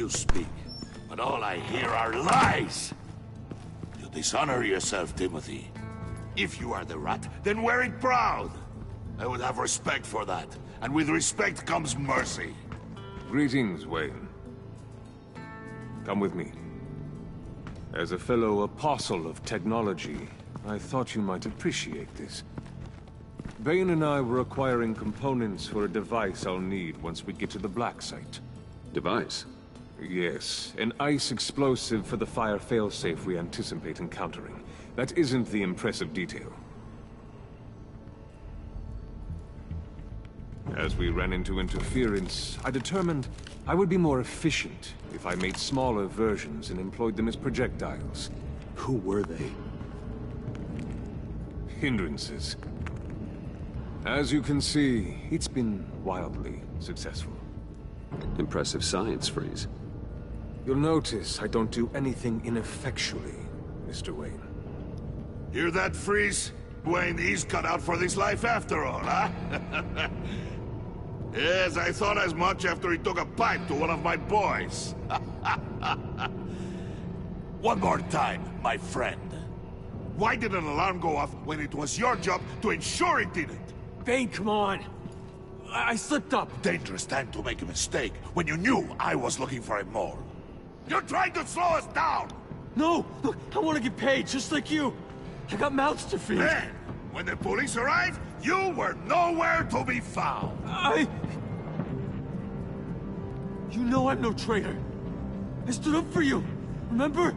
you speak, but all I hear are lies. You dishonor yourself, Timothy. If you are the rat, then wear it proud. I would have respect for that, and with respect comes mercy. Greetings, Wayne. Come with me. As a fellow apostle of technology, I thought you might appreciate this. Bane and I were acquiring components for a device I'll need once we get to the Black Site. Device? Yes, an ice explosive for the fire failsafe we anticipate encountering. That isn't the impressive detail. As we ran into interference, I determined I would be more efficient if I made smaller versions and employed them as projectiles. Who were they? Hindrances. As you can see, it's been wildly successful. Impressive science, Freeze. You'll notice I don't do anything ineffectually, Mr. Wayne. Hear that, Freeze? Wayne, he's cut out for this life after all, huh? Yes, I thought as much after he took a pipe to one of my boys. One more time, my friend. Why did an alarm go off when it was your job to ensure it didn't? Bane, come on! I slipped up! Dangerous time to make a mistake when you knew I was looking for a mole. You're trying to slow us down! No! Look, I want to get paid, just like you! I got mouths to feed! Then, when the police arrived, you were nowhere to be found! You know I'm no traitor! I stood up for you, remember?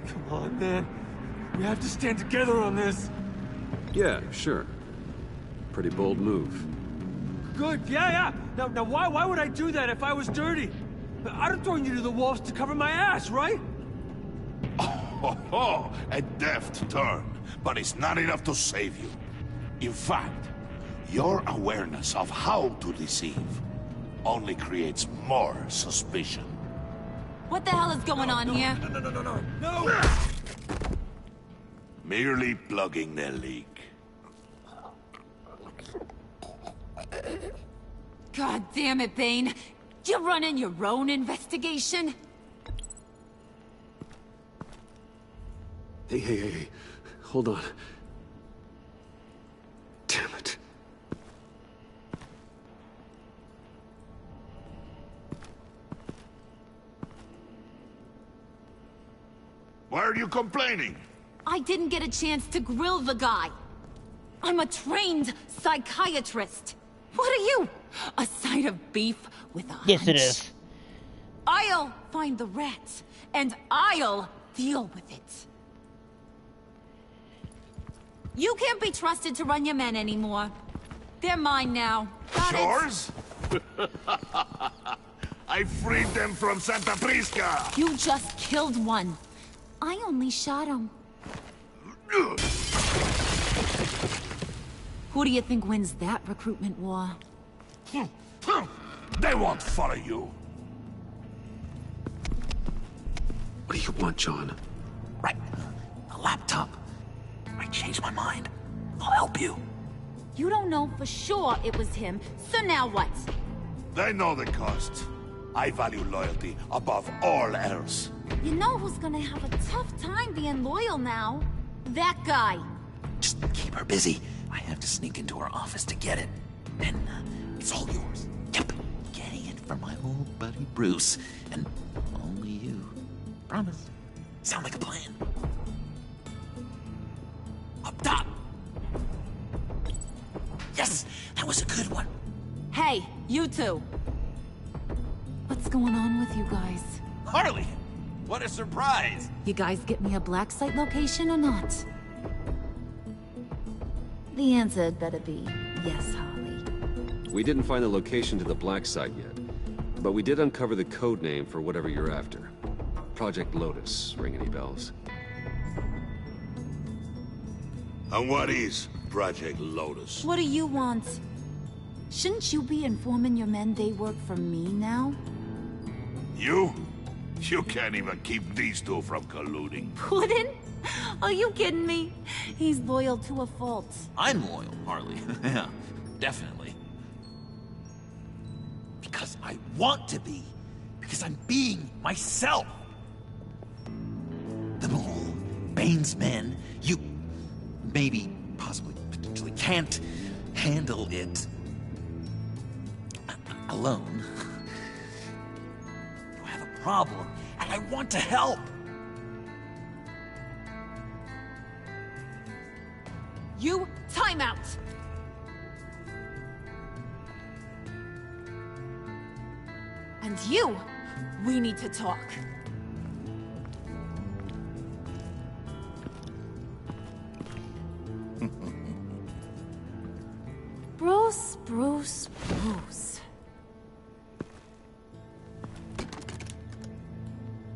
Come on, man. We have to stand together on this! Yeah, sure. Pretty bold move. Good, yeah. Now why would I do that if I was dirty? I'd have thrown you to the wolves to cover my ass, right? Oh, a deft turn, but it's not enough to save you. In fact, your awareness of how to deceive only creates more suspicion. What the hell is going on here? No! Merely plugging the leak. God damn it, Bane. You're running your own investigation? Hey. Hold on. Damn it. Why are you complaining? I didn't get a chance to grill the guy. I'm a trained psychiatrist. What are you? A side of beef with a Yes, it hunch? is. I'll find the rats, and I'll deal with it. You can't be trusted to run your men anymore. They're mine now. Got it? Yours? I freed them from Santa Prisca! You just killed one. I only shot him. Who do you think wins that recruitment war? They won't follow you. What do you want, John? Right. A laptop. I changed my mind. I'll help you. You don't know for sure it was him, so now what? They know the cost. I value loyalty above all else. You know who's gonna have a tough time being loyal now? That guy. Just keep her busy. I have to sneak into her office to get it. And it's all yours. Yep. Getting it from my old buddy Bruce. And only you. Promise. Sound like a plan. Up top. Yes! That was a good one. Hey, you two. What's going on with you guys? Harley! What a surprise! You guys get me a black site location or not? The answer had better be yes, Harley. We didn't find the location to the Black Site yet, but we did uncover the code name for whatever you're after. Project Lotus. Ring any bells? And what is Project Lotus? What do you want? Shouldn't you be informing your men they work for me now? You? You can't even keep these two from colluding. Puddin'? Are you kidding me? He's loyal to a fault. I'm loyal, Harley. Yeah, definitely. Because I want to be. Because I'm being myself. The mole, Bane's men, you maybe, possibly, potentially can't handle it alone. You have a problem, and I want to help. You, time out! And you, we need to talk. Bruce, Bruce, Bruce.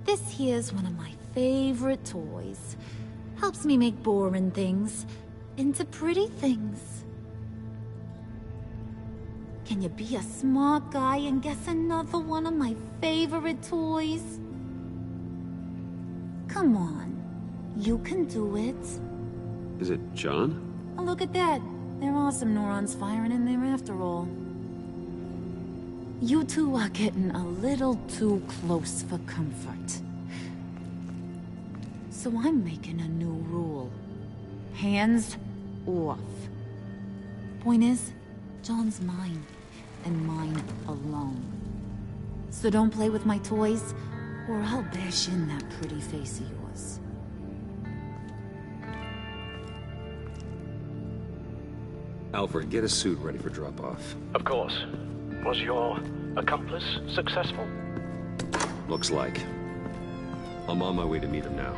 This here's one of my favorite toys. Helps me make boring things into pretty things. Can you be a smart guy and guess another one of my favorite toys? Come on, you can do it. Is it John? Oh, look at that. There are some neurons firing in there after all. You two are getting a little too close for comfort. So I'm making a new rule. Hands off. Point is, John's mine, and mine alone. So don't play with my toys, or I'll bash in that pretty face of yours. Alfred, get a suit ready for drop-off. Of course. Was your accomplice successful? Looks like. I'm on my way to meet him now.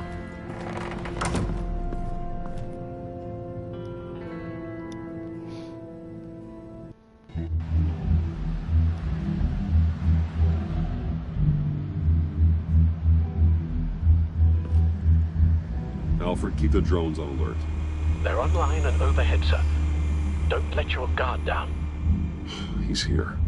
Alfred, keep the drones on alert. They're online and overhead, sir. Don't let your guard down. He's here.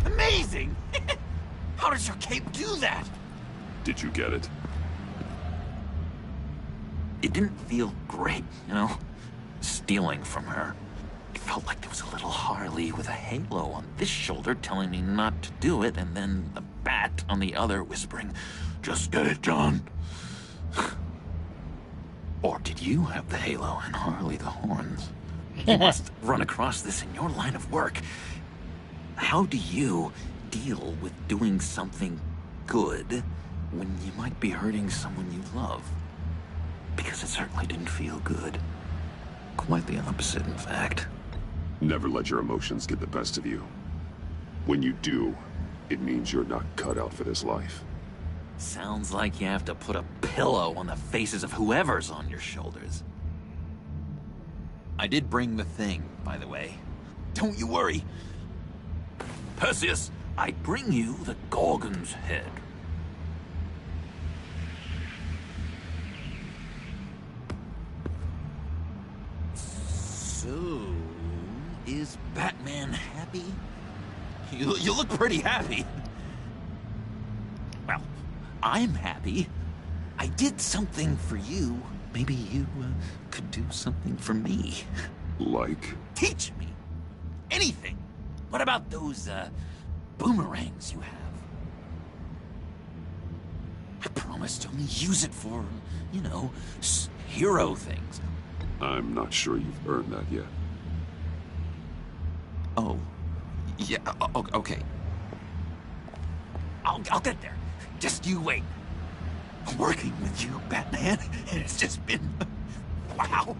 Amazing! How does your cape do that? Did you get it? It didn't feel great, you know? Stealing from her. It felt like there was a little Harley with a halo on this shoulder telling me not to do it, and then the bat on the other whispering, "Just get it, John." Or did you have the halo and Harley the horns? You must run across this in your line of work. How do you deal with doing something good when you might be hurting someone you love? Because it certainly didn't feel good. Quite the opposite, in fact. Never let your emotions get the best of you. When you do, it means you're not cut out for this life. Sounds like you have to put a pillow on the faces of whoever's on your shoulders. I did bring the thing, by the way. Don't you worry. Perseus, I bring you the Gorgon's head. So, is Batman happy? You look pretty happy. Well, I'm happy. I did something for you. Maybe you could do something for me. Like? Teach me. Anything. What about those boomerangs you have? I promise to only use it for, you know, hero things. I'm not sure you've earned that yet. Oh. Yeah, okay. I'll get there. Just you wait. Working with you, Batman, it's just been... wow.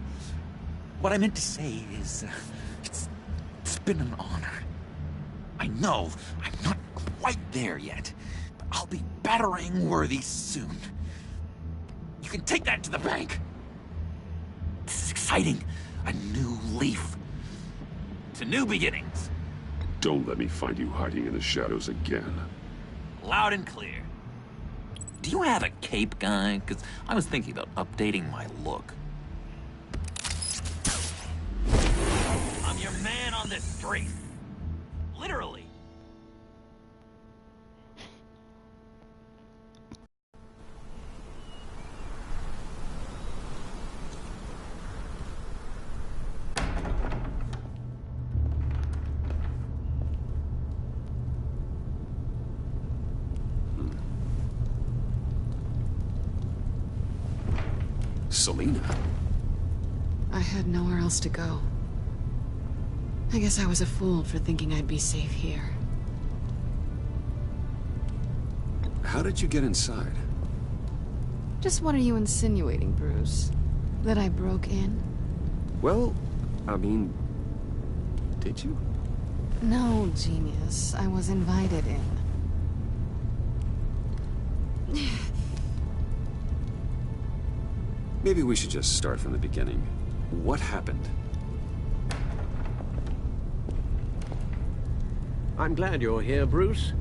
What I meant to say is, it's been an honor. I know I'm not quite there yet, but I'll be battering worthy soon. You can take that to the bank. This is exciting. A new leaf. To new beginnings. Don't let me find you hiding in the shadows again. Loud and clear. Do you have a cape, guy? Because I was thinking about updating my look. I'm your man on the street. Literally. Selina? I had nowhere else to go. I guess I was a fool for thinking I'd be safe here. How did you get inside? Just what are you insinuating, Bruce? That I broke in? Well, I mean... did you? No, genius. I was invited in. Maybe we should just start from the beginning. What happened? I'm glad you're here, Bruce.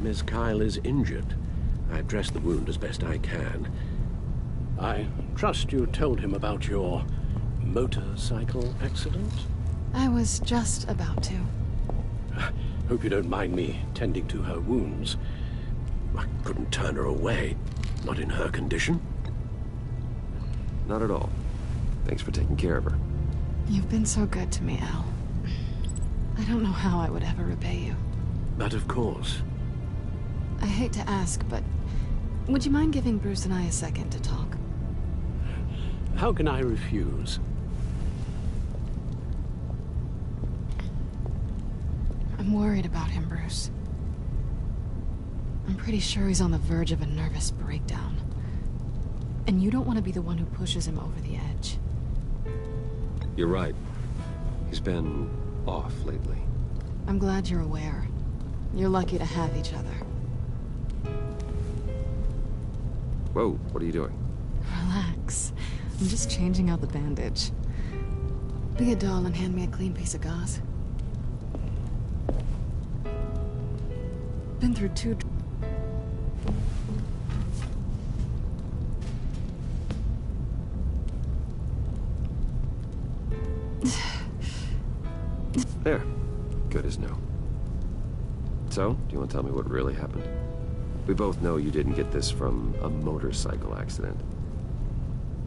Miss Kyle is injured. I've dressed the wound as best I can. I trust you told him about your motorcycle accident? I was just about to. Hope you don't mind me tending to her wounds. I couldn't turn her away, not in her condition. Not at all. Thanks for taking care of her. You've been so good to me, Al. I don't know how I would ever repay you. But of course. I hate to ask, but would you mind giving Bruce and I a second to talk? How can I refuse? I'm worried about him, Bruce. I'm pretty sure he's on the verge of a nervous breakdown. And you don't want to be the one who pushes him over the edge. You're right. He's been off lately. I'm glad you're aware. You're lucky to have each other. Whoa, what are you doing? Relax. I'm just changing out the bandage. Be a doll and hand me a clean piece of gauze. Been through 2... There. Good as new. So, do you want to tell me what really happened? We both know you didn't get this from a motorcycle accident.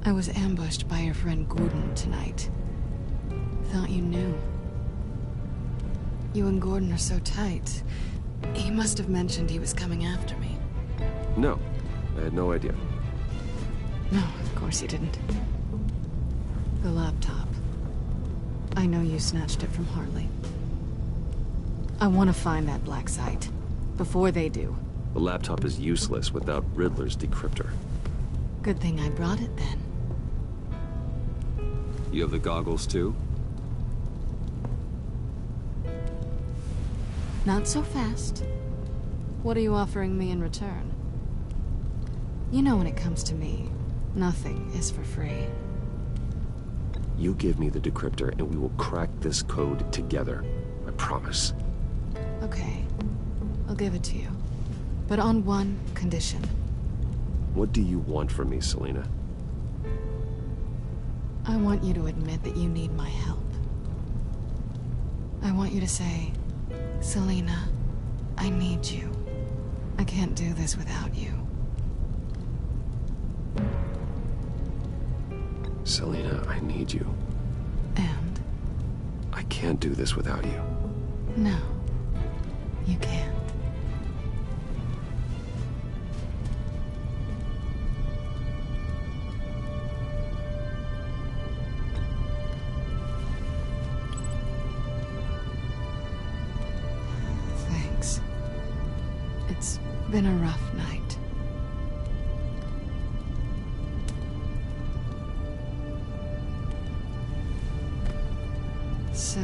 I was ambushed by your friend Gordon tonight. Thought you knew. You and Gordon are so tight. He must have mentioned he was coming after me. No, I had no idea. No, of course you didn't. The laptop. I know you snatched it from Hartley. I want to find that black site. Before they do. The laptop is useless without Riddler's decryptor. Good thing I brought it then. You have the goggles too? Not so fast. What are you offering me in return? You know when it comes to me, nothing is for free. You give me the decryptor and we will crack this code together. I promise. Okay. I'll give it to you. But on one condition. What do you want from me, Selina? I want you to admit that you need my help. I want you to say, Selina, I need you. I can't do this without you. Selina, I need you. And? I can't do this without you. No, you can't. Thanks. It's been a rough night. So,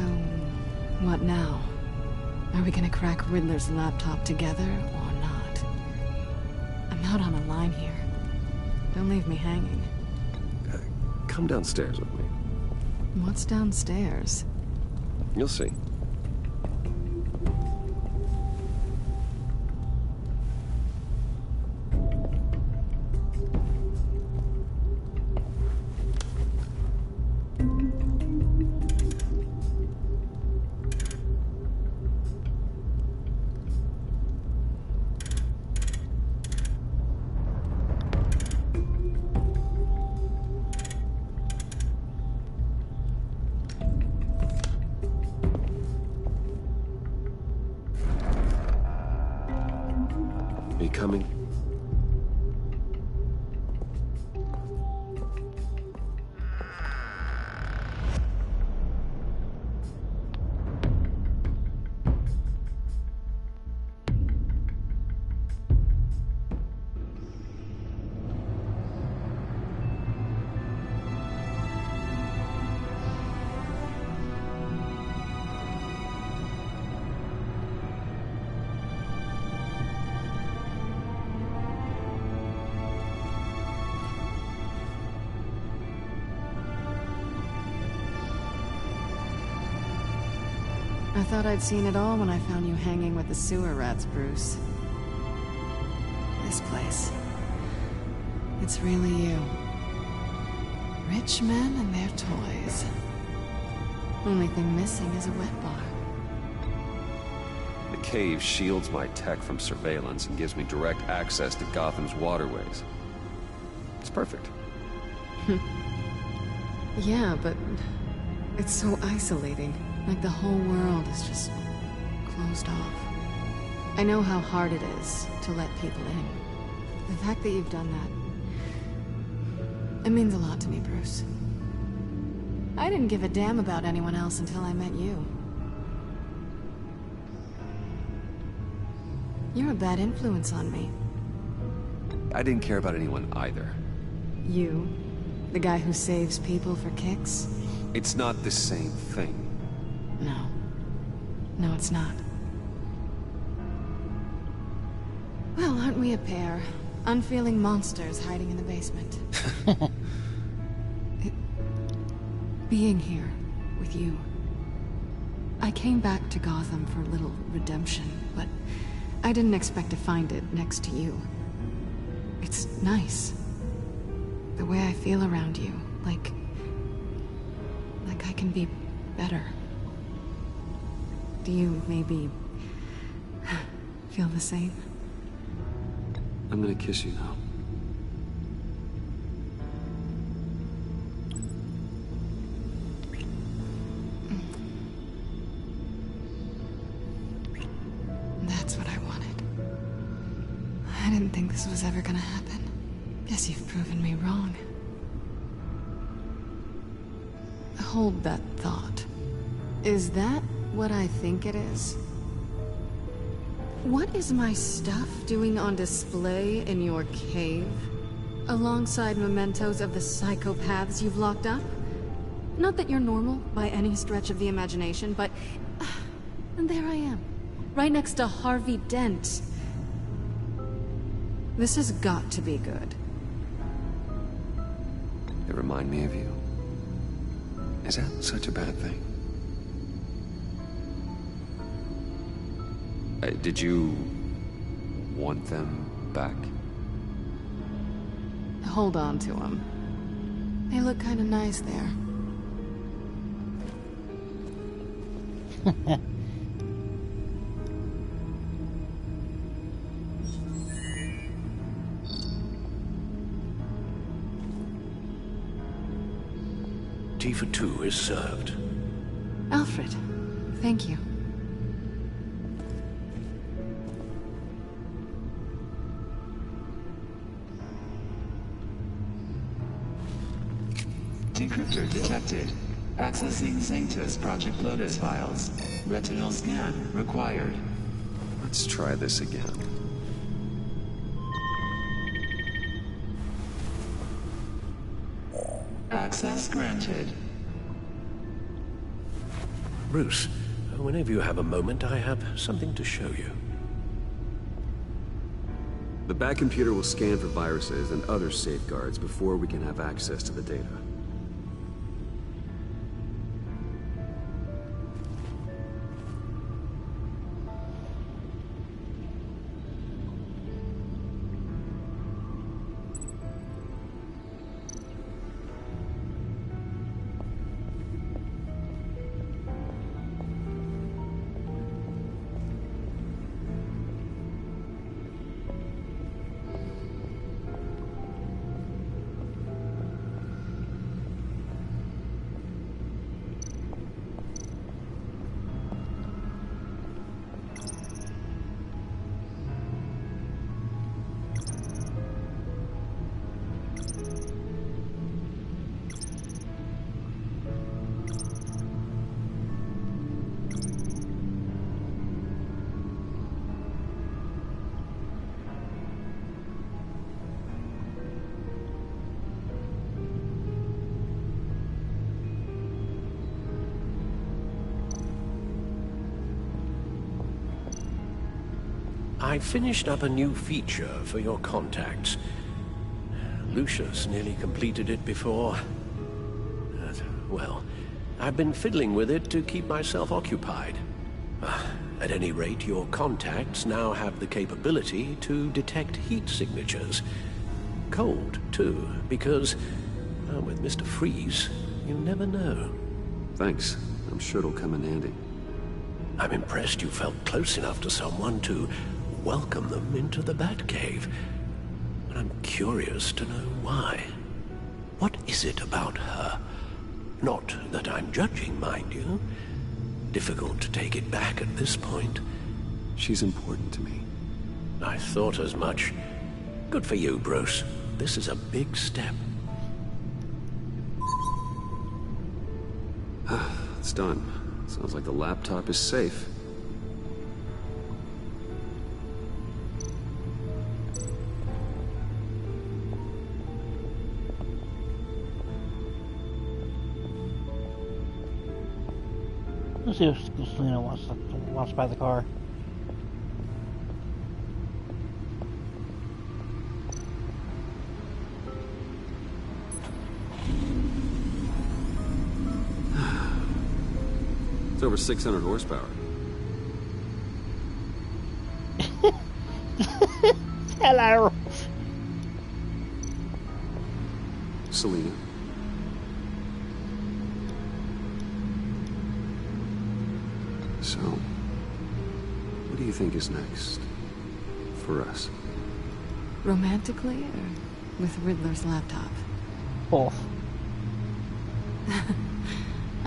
what now? Are we gonna crack Riddler's laptop together, or not? I'm out on a line here. Don't leave me hanging. Come downstairs with me. What's downstairs? You'll see. Are you coming? I thought I'd seen it all when I found you hanging with the sewer rats, Bruce. This place. It's really you. Rich men and their toys. Only thing missing is a wet bar. The cave shields my tech from surveillance and gives me direct access to Gotham's waterways. It's perfect. Yeah, but it's so isolating. Like the whole world is just closed off. I know how hard it is to let people in. The fact that you've done that, it means a lot to me, Bruce. I didn't give a damn about anyone else until I met you. You're a bad influence on me. I didn't care about anyone either. You? The guy who saves people for kicks? It's not the same thing. No. No, it's not. Well, aren't we a pair? Unfeeling monsters hiding in the basement. Being here with you. I came back to Gotham for a little redemption, but I didn't expect to find it next to you. It's nice. The way I feel around you, like I can be better. Do you maybe feel the same? I'm gonna kiss you now. That's what I wanted. I didn't think this was ever gonna happen. Guess you've proven me wrong. Hold that thought. Is that what I think it is? What is my stuff doing on display in your cave? Alongside mementos of the psychopaths you've locked up? Not that you're normal by any stretch of the imagination, but... and there I am. Right next to Harvey Dent. This has got to be good. They remind me of you. Is that such a bad thing? Did you want them back? Hold on to them. They look kind of nice there. Tea for two is served. Alfred, thank you. Decryptor detected. Accessing Sanctus Project Lotus files. Retinal scan required. Let's try this again. Access granted. Bruce, whenever you have a moment, I have something to show you. The back computer will scan for viruses and other safeguards before we can have access to the data. I finished up a new feature for your contacts. Lucius nearly completed it before. Well, I've been fiddling with it to keep myself occupied. At any rate, your contacts now have the capability to detect heat signatures. Cold, too, because, with Mr. Freeze, you never know. Thanks. I'm sure it'll come in handy. I'm impressed you felt close enough to someone to welcome them into the Batcave. But I'm curious to know why. What is it about her? Not that I'm judging, mind you. Difficult to take it back at this point. She's important to me. I thought as much. Good for you, Bruce. This is a big step. It's done. Sounds like the laptop is safe. Let's see if Selena wants to buy the car. It's over 600 horsepower. Hello. Selena. So, what do you think is next for us? Romantically, or with Riddler's laptop? Both.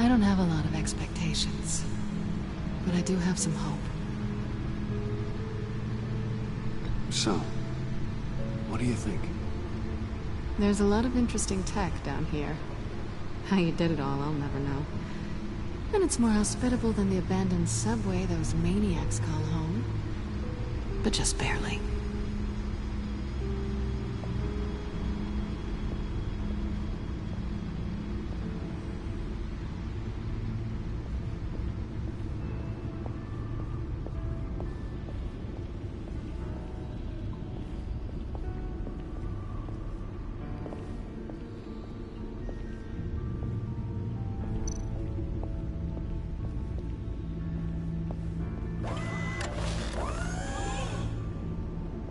I don't have a lot of expectations, but I do have some hope. So, what do you think? There's a lot of interesting tech down here. How you did it all, I'll never know. And it's more hospitable than the abandoned subway those maniacs call home. But just barely.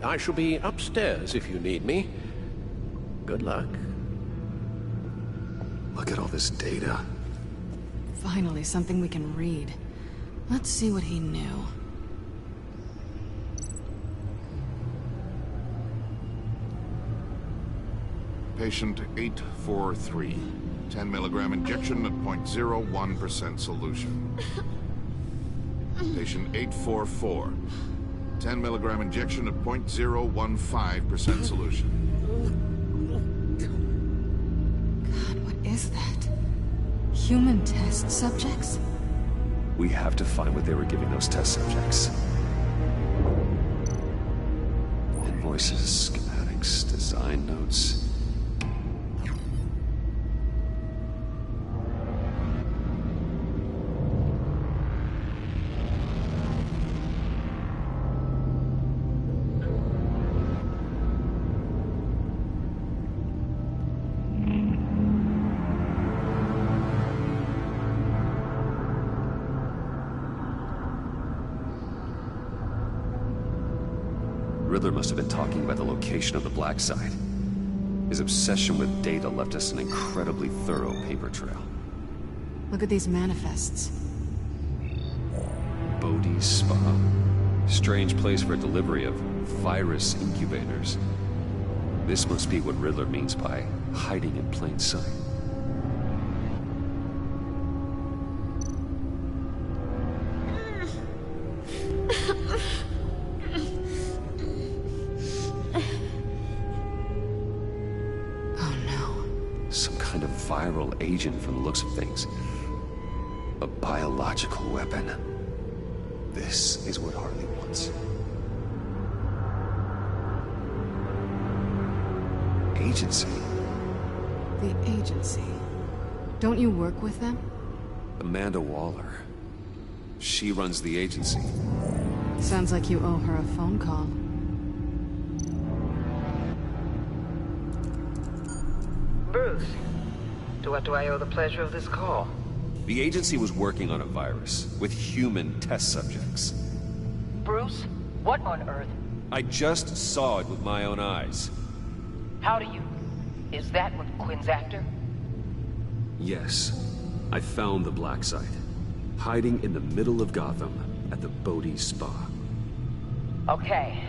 I shall be upstairs if you need me. Good luck. Look at all this data. Finally, something we can read. Let's see what he knew. Patient 843. 10 milligram injection at 0.01% solution. Patient 844. 10 milligram injection at 0.015% solution. God, what is that? Human test subjects? We have to find what they were giving those test subjects. Invoices, schematics, design notes. Riddler must have been talking about the location of the Black Site. His obsession with data left us an incredibly thorough paper trail. Look at these manifests. Bodhi's Spa. Strange place for a delivery of virus incubators. This must be what Riddler means by hiding in plain sight. Viral agent from the looks of things. A biological weapon. This is what Harley wants. Agency. The agency. Don't you work with them? Amanda Waller. She runs the agency. Sounds like you owe her a phone call. Bruce. To what do I owe the pleasure of this call? The agency was working on a virus with human test subjects. Bruce, what on earth? I just saw it with my own eyes. How do you... Is that what Quinn's after? Yes. I found the black site. Hiding in the middle of Gotham at the Bodhi Spa. Okay.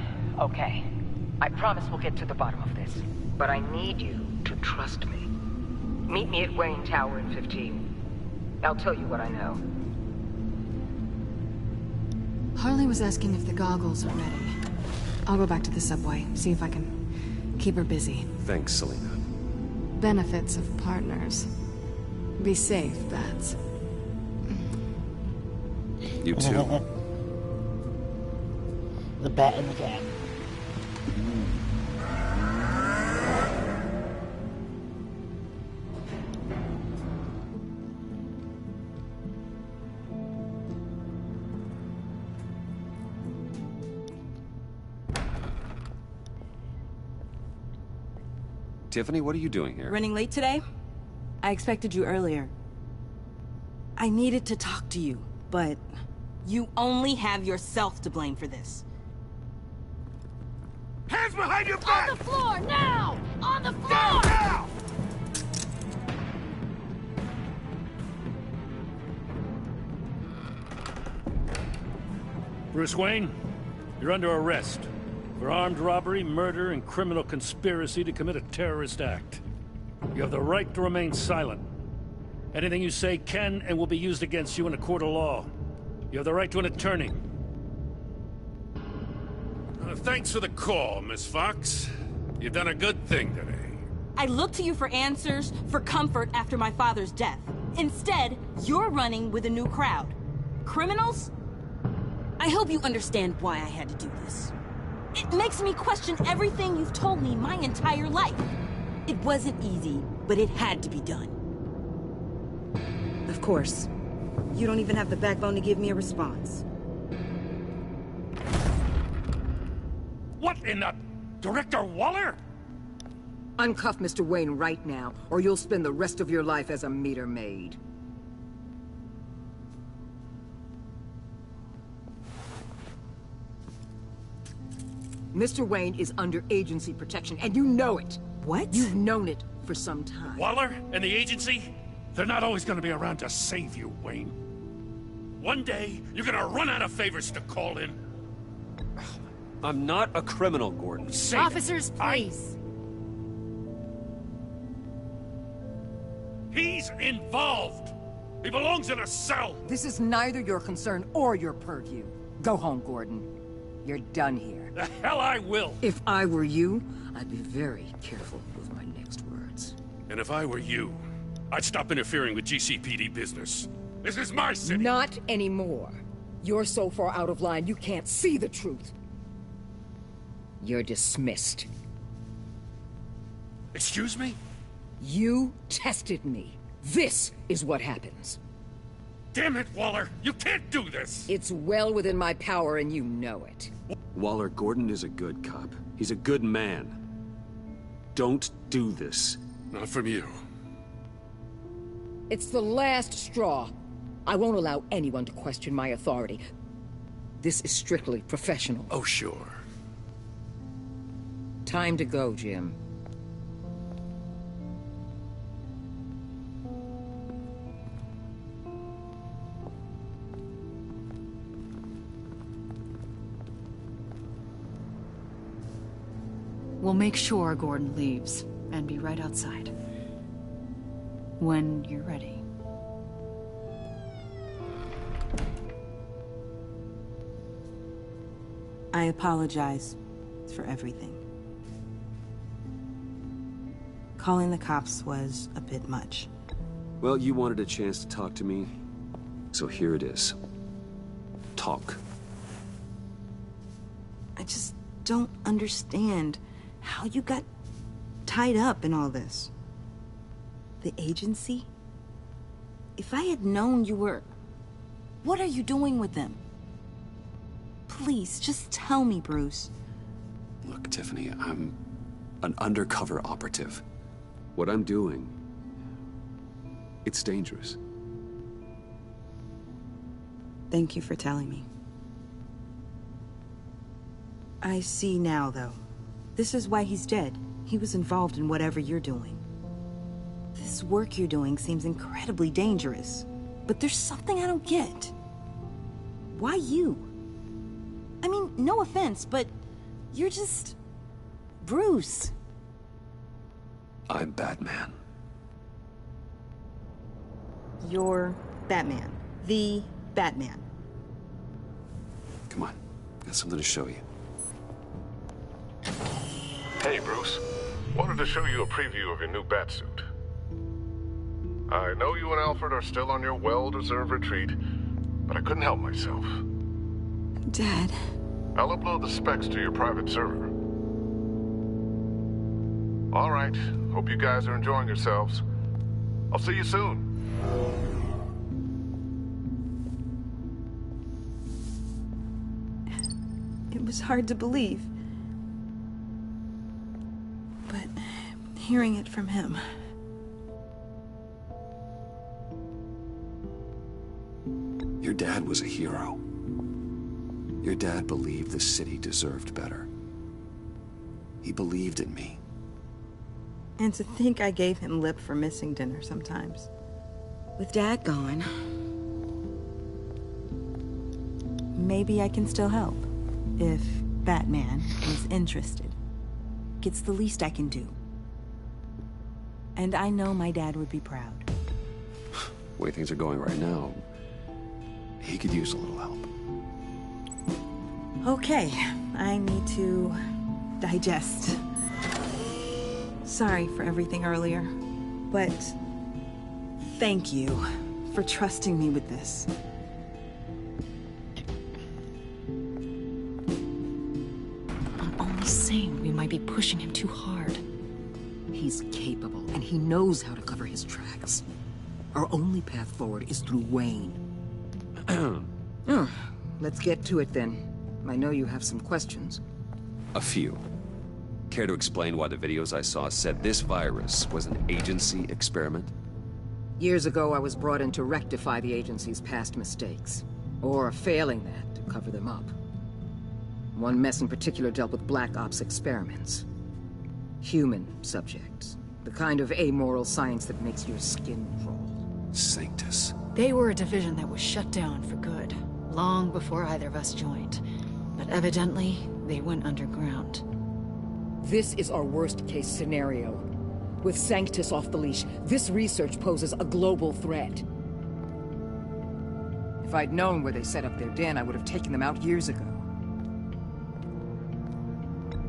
I promise we'll get to the bottom of this. But I need you to trust me. Meet me at Wayne Tower in 15. I'll tell you what I know. Harley was asking if the goggles are ready. I'll go back to the subway, see if I can keep her busy. Thanks, Selena. Benefits of partners. Be safe, Bats. You too. The bat in the cab. Tiffany, what are you doing here? Running late today? I expected you earlier. I needed to talk to you, but you only have yourself to blame for this. Hands behind your back! On the floor, now! On the floor! Down, now! Bruce Wayne, you're under arrest for armed robbery, murder, and criminal conspiracy to commit a terrorist act. You have the right to remain silent. Anything you say can and will be used against you in a court of law. You have the right to an attorney. Thanks for the call, Miss Fox. You've done a good thing today. I looked to you for answers, for comfort after my father's death. Instead, you're running with a new crowd. Criminals? I hope you understand why I had to do this. It makes me question everything you've told me my entire life. It wasn't easy, but it had to be done. Of course, you don't even have the backbone to give me a response. What in the... Director Waller? Uncuff Mr. Wayne right now, or you'll spend the rest of your life as a meter maid. Mr. Wayne is under agency protection, and you know it. What? You've known it for some time. Waller and the agency? They're not always gonna be around to save you, Wayne. One day, you're gonna run out of favors to call in. I'm not a criminal, Gordon. Officers, please. He's involved. He belongs in a cell. This is neither your concern or your purview. Go home, Gordon. You're done here. The hell I will. If I were you, I'd be very careful with my next words. And if I were you, I'd stop interfering with GCPD business. This is my city. Not anymore. You're so far out of line, you can't see the truth. You're dismissed. Excuse me? You tested me. This is what happens. Damn it, Waller! You can't do this! It's well within my power and you know it. Waller, Gordon is a good cop. He's a good man. Don't do this. Not from you. It's the last straw. I won't allow anyone to question my authority. This is strictly professional. Oh, sure. Time to go, Jim. We'll make sure Gordon leaves, and be right outside. When you're ready. I apologize for everything. Calling the cops was a bit much. Well, you wanted a chance to talk to me, so here it is. Talk. I just don't understand how you got tied up in all this. The agency? If I had known you were... What are you doing with them? Please, just tell me, Bruce. Look, Tiffany, I'm an undercover operative. What I'm doing, it's dangerous. Thank you for telling me. I see now, though. This is why he's dead. He was involved in whatever you're doing. This work you're doing seems incredibly dangerous. But there's something I don't get. Why you? I mean, no offense, but you're just... Bruce. I'm Batman. You're Batman. The Batman. Come on, got something to show you. Hey, Bruce. Wanted to show you a preview of your new batsuit. I know you and Alfred are still on your well-deserved retreat, but I couldn't help myself. Dad. I'll upload the specs to your private server. All right. Hope you guys are enjoying yourselves. I'll see you soon. It was hard to believe. But hearing it from him... Your dad was a hero. Your dad believed the city deserved better. He believed in me. And to think I gave him lip for missing dinner sometimes. With Dad gone... maybe I can still help. If Batman is interested. It's the least I can do. And I know my dad would be proud. The way things are going right now, he could use a little help. Okay, I need to digest. Sorry for everything earlier, but thank you for trusting me with this. I'm only saying we might be pushing him too hard. He's capable, and he knows how to cover his tracks. Our only path forward is through Wayne. Let's get to it then. I know you have some questions. A few. Care to explain why the videos I saw said this virus was an agency experiment? Years ago, I was brought in to rectify the agency's past mistakes. Or failing that, to cover them up. One mess in particular dealt with Black Ops experiments. Human subjects. The kind of amoral science that makes your skin crawl. Sanctus. They were a division that was shut down for good, long before either of us joined. But evidently, they went underground. This is our worst-case scenario. With Sanctus off the leash, this research poses a global threat. If I'd known where they set up their den, I would have taken them out years ago.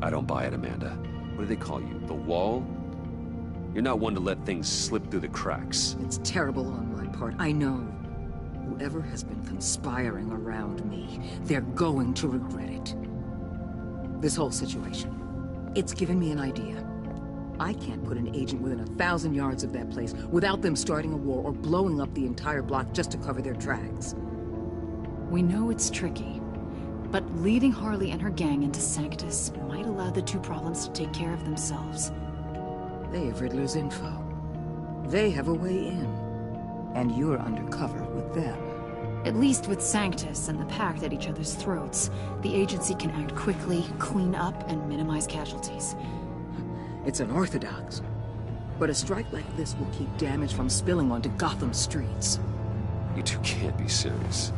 I don't buy it, Amanda. What do they call you? The Wall? You're not one to let things slip through the cracks. It's terrible on my part, I know. Whoever has been conspiring around me, they're going to regret it. This whole situation, it's given me an idea. I can't put an agent within 1,000 yards of that place without them starting a war or blowing up the entire block just to cover their tracks. We know it's tricky, but leading Harley and her gang into Sanctus might allow the two problems to take care of themselves. They have Riddler's info. They have a way in. And you're undercover with them. At least with Sanctus and the Pact at each other's throats, the agency can act quickly, clean up, and minimize casualties. It's unorthodox. But a strike like this will keep damage from spilling onto Gotham streets. You two can't be serious.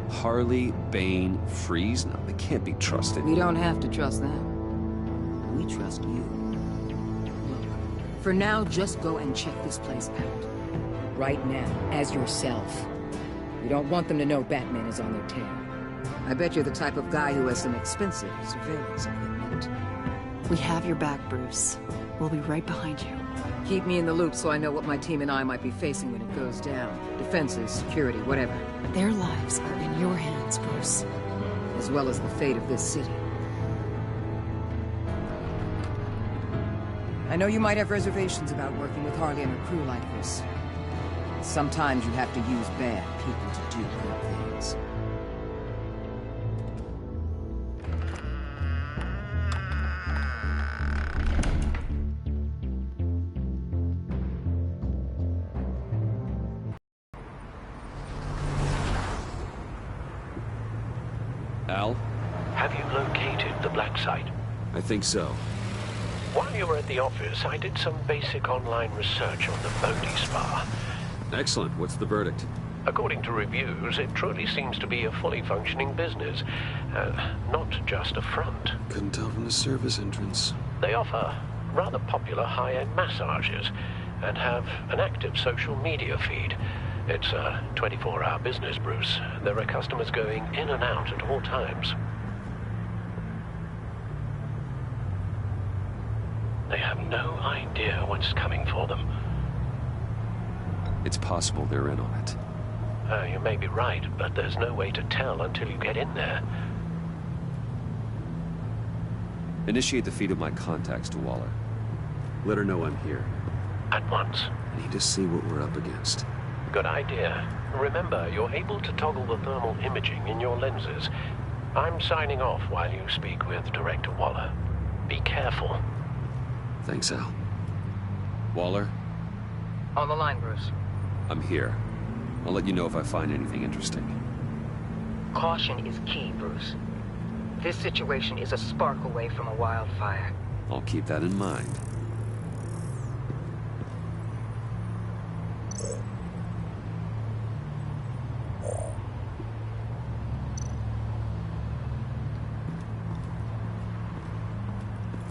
Harley, Bane, Freeze? No, they can't be trusted. We don't have to trust them. We trust you. Look, for now, just go and check this place out. Right now, as yourself. You don't want them to know Batman is on their tail. I bet you're the type of guy who has some expensive surveillance equipment. We have your back, Bruce. We'll be right behind you. Keep me in the loop so I know what my team and I might be facing when it goes down. Defenses, security, whatever. Their lives are in your hands, Bruce. As well as the fate of this city. I know you might have reservations about working with Harley and her crew like this. Sometimes you have to use bad people to do good things. Al? Have you located the black site? I think so. While you were at the office, I did some basic online research on the Bodhi Spa. Excellent. What's the verdict? According to reviews, it truly seems to be a fully functioning business, not just a front. Couldn't tell from the service entrance. They offer rather popular high-end massages and have an active social media feed. It's a 24-hour business, Bruce. There are customers going in and out at all times. They have no idea what's coming for them. It's possible they're in on it. You may be right, but there's no way to tell until you get in there. Initiate the feed of my contacts to Waller. Let her know I'm here. At once. I need to see what we're up against. Good idea. Remember, you're able to toggle the thermal imaging in your lenses. I'm signing off while you speak with Director Waller. Be careful. Thanks, Al. Waller? On the line, Bruce. I'm here. I'll let you know if I find anything interesting. Caution is key, Bruce. This situation is a spark away from a wildfire. I'll keep that in mind.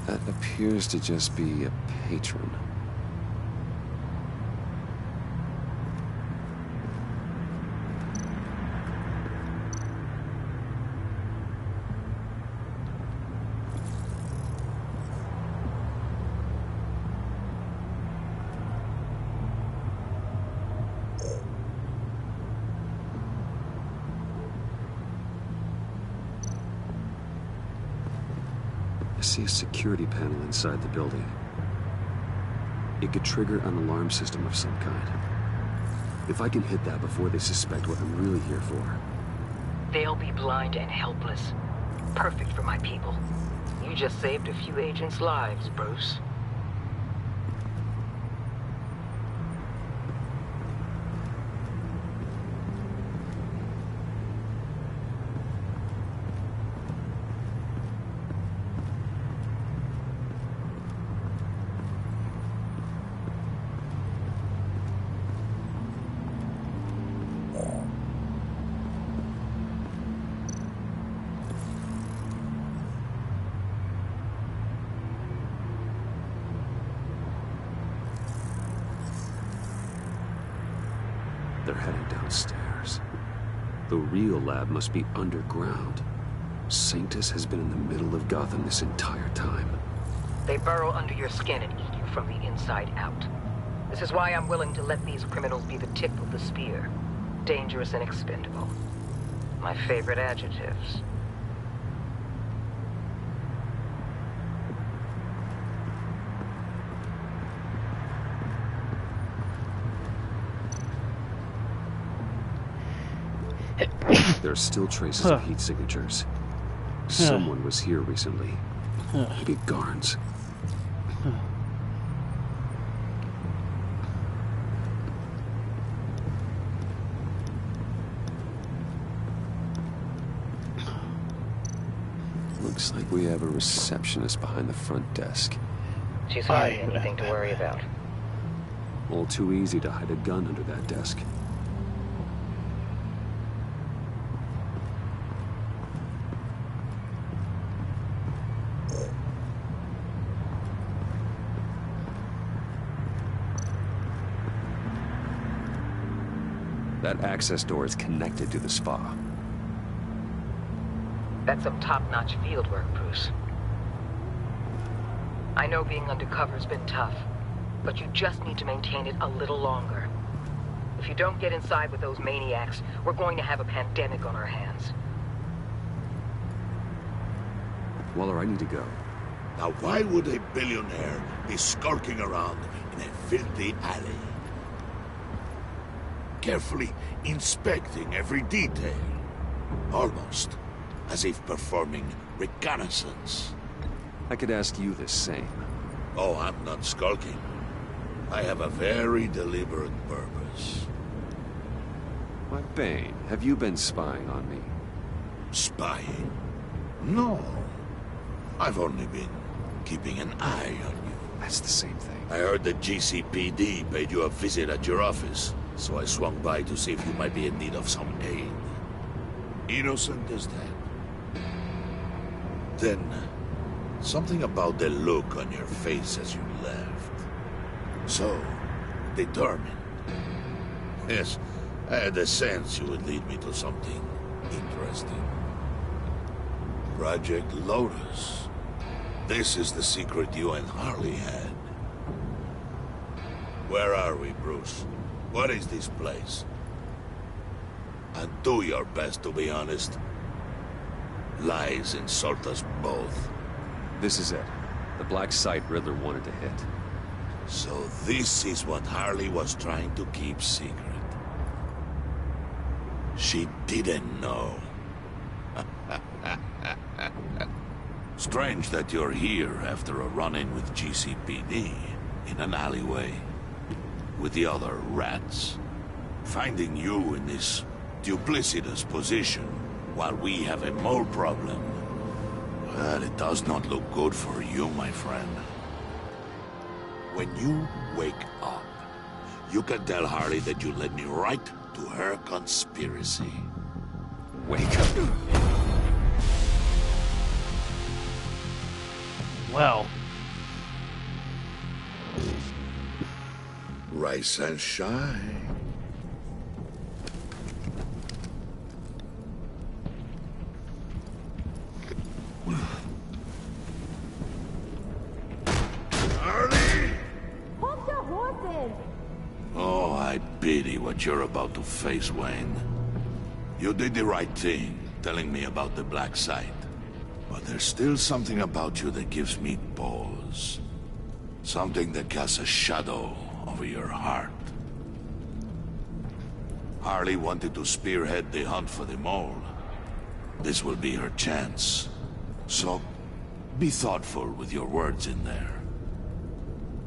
That appears to just be a patron. I see a security panel inside the building. It could trigger an alarm system of some kind. If I can hit that before they suspect what I'm really here for. They'll be blind and helpless. Perfect for my people. You just saved a few agents' lives, Bruce. They're heading downstairs. The real lab must be underground. Sanctus has been in the middle of Gotham this entire time. They burrow under your skin and eat you from the inside out. This is why I'm willing to let these criminals be the tip of the spear. Dangerous and expendable. My favorite adjectives. There are still traces of heat signatures. Someone was here recently. Maybe Garns. Looks like we have a receptionist behind the front desk. She's hardly anything to worry about. All too easy to hide a gun under that desk. That access door is connected to the spa. That's some top-notch field work, Bruce. I know being undercover's been tough, but you just need to maintain it a little longer. If you don't get inside with those maniacs, we're going to have a pandemic on our hands. Waller, I need to go. Now why would a billionaire be skulking around in a filthy alley? Carefully inspecting every detail. Almost as if performing reconnaissance. I could ask you the same. Oh, I'm not skulking. I have a very deliberate purpose. Why, Bane, have you been spying on me? Spying? No. I've only been keeping an eye on you. That's the same thing. I heard the GCPD paid you a visit at your office, so I swung by to see if you might be in need of some aid. Innocent as that. Then, something about the look on your face as you left. So, determined. Yes, I had a sense you would lead me to something interesting. Project Lotus. This is the secret you and Harley had. Where are we, Bruce? What is this place? And do your best to be honest. Lies insult us both. This is it. The black site Riddler wanted to hit. So this is what Harley was trying to keep secret. She didn't know. Strange that you're here after a run-in with GCPD in an alleyway with the other rats. Finding you in this duplicitous position while we have a mole problem. Well, it does not look good for you, my friend. When you wake up, you can tell Harley that you led me right to her conspiracy. Wake up. Well. Rise and shine. Harley! Hold your horses! Oh, I pity what you're about to face, Wayne. You did the right thing, telling me about the black site. But there's still something about you that gives me pause. Something that casts a shadow over your heart. Harley wanted to spearhead the hunt for the mole. This will be her chance. So, be thoughtful with your words in there.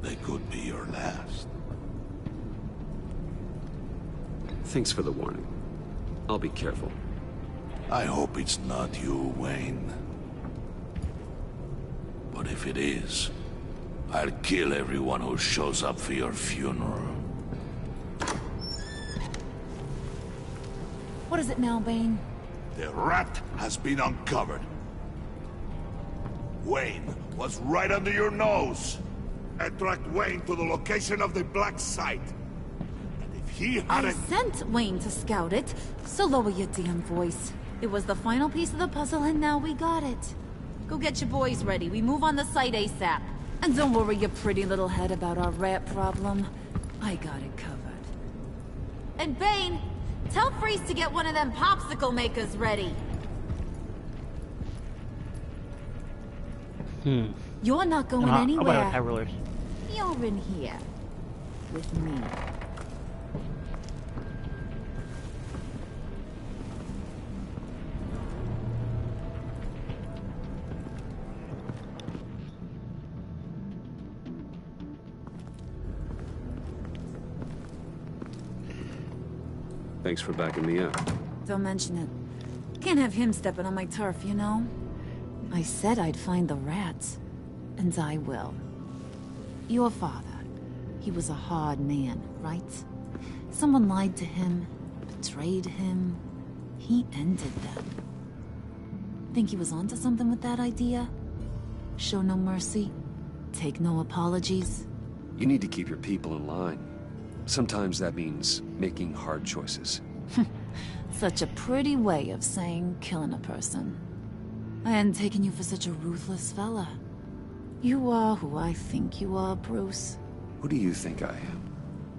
They could be your last. Thanks for the warning. I'll be careful. I hope it's not you, Wayne. But if it is, I'll kill everyone who shows up for your funeral. What is it now, Bane? The rat has been uncovered. Wayne was right under your nose. I tracked Wayne to the location of the black site. And if he I hadn't... sent Wayne to scout it, so lower your damn voice. It was the final piece of the puzzle, and now we got it. Go get your boys ready. We move on the site ASAP. And don't worry your pretty little head about our rat problem. I got it covered. And Bane, tell Freeze to get one of them popsicle makers ready. You're not going anywhere. You're in here. With me. Thanks for backing me up. Don't mention it. Can't have him stepping on my turf, you know? I said I'd find the rats. And I will. Your father. He was a hard man, right? Someone lied to him, betrayed him. He ended them. Think he was onto something with that idea? Show no mercy? Take no apologies? You need to keep your people in line. Sometimes that means making hard choices. Such a pretty way of saying killing a person. I hadn't taken you for such a ruthless fella. You are who I think you are, Bruce. Who do you think I am?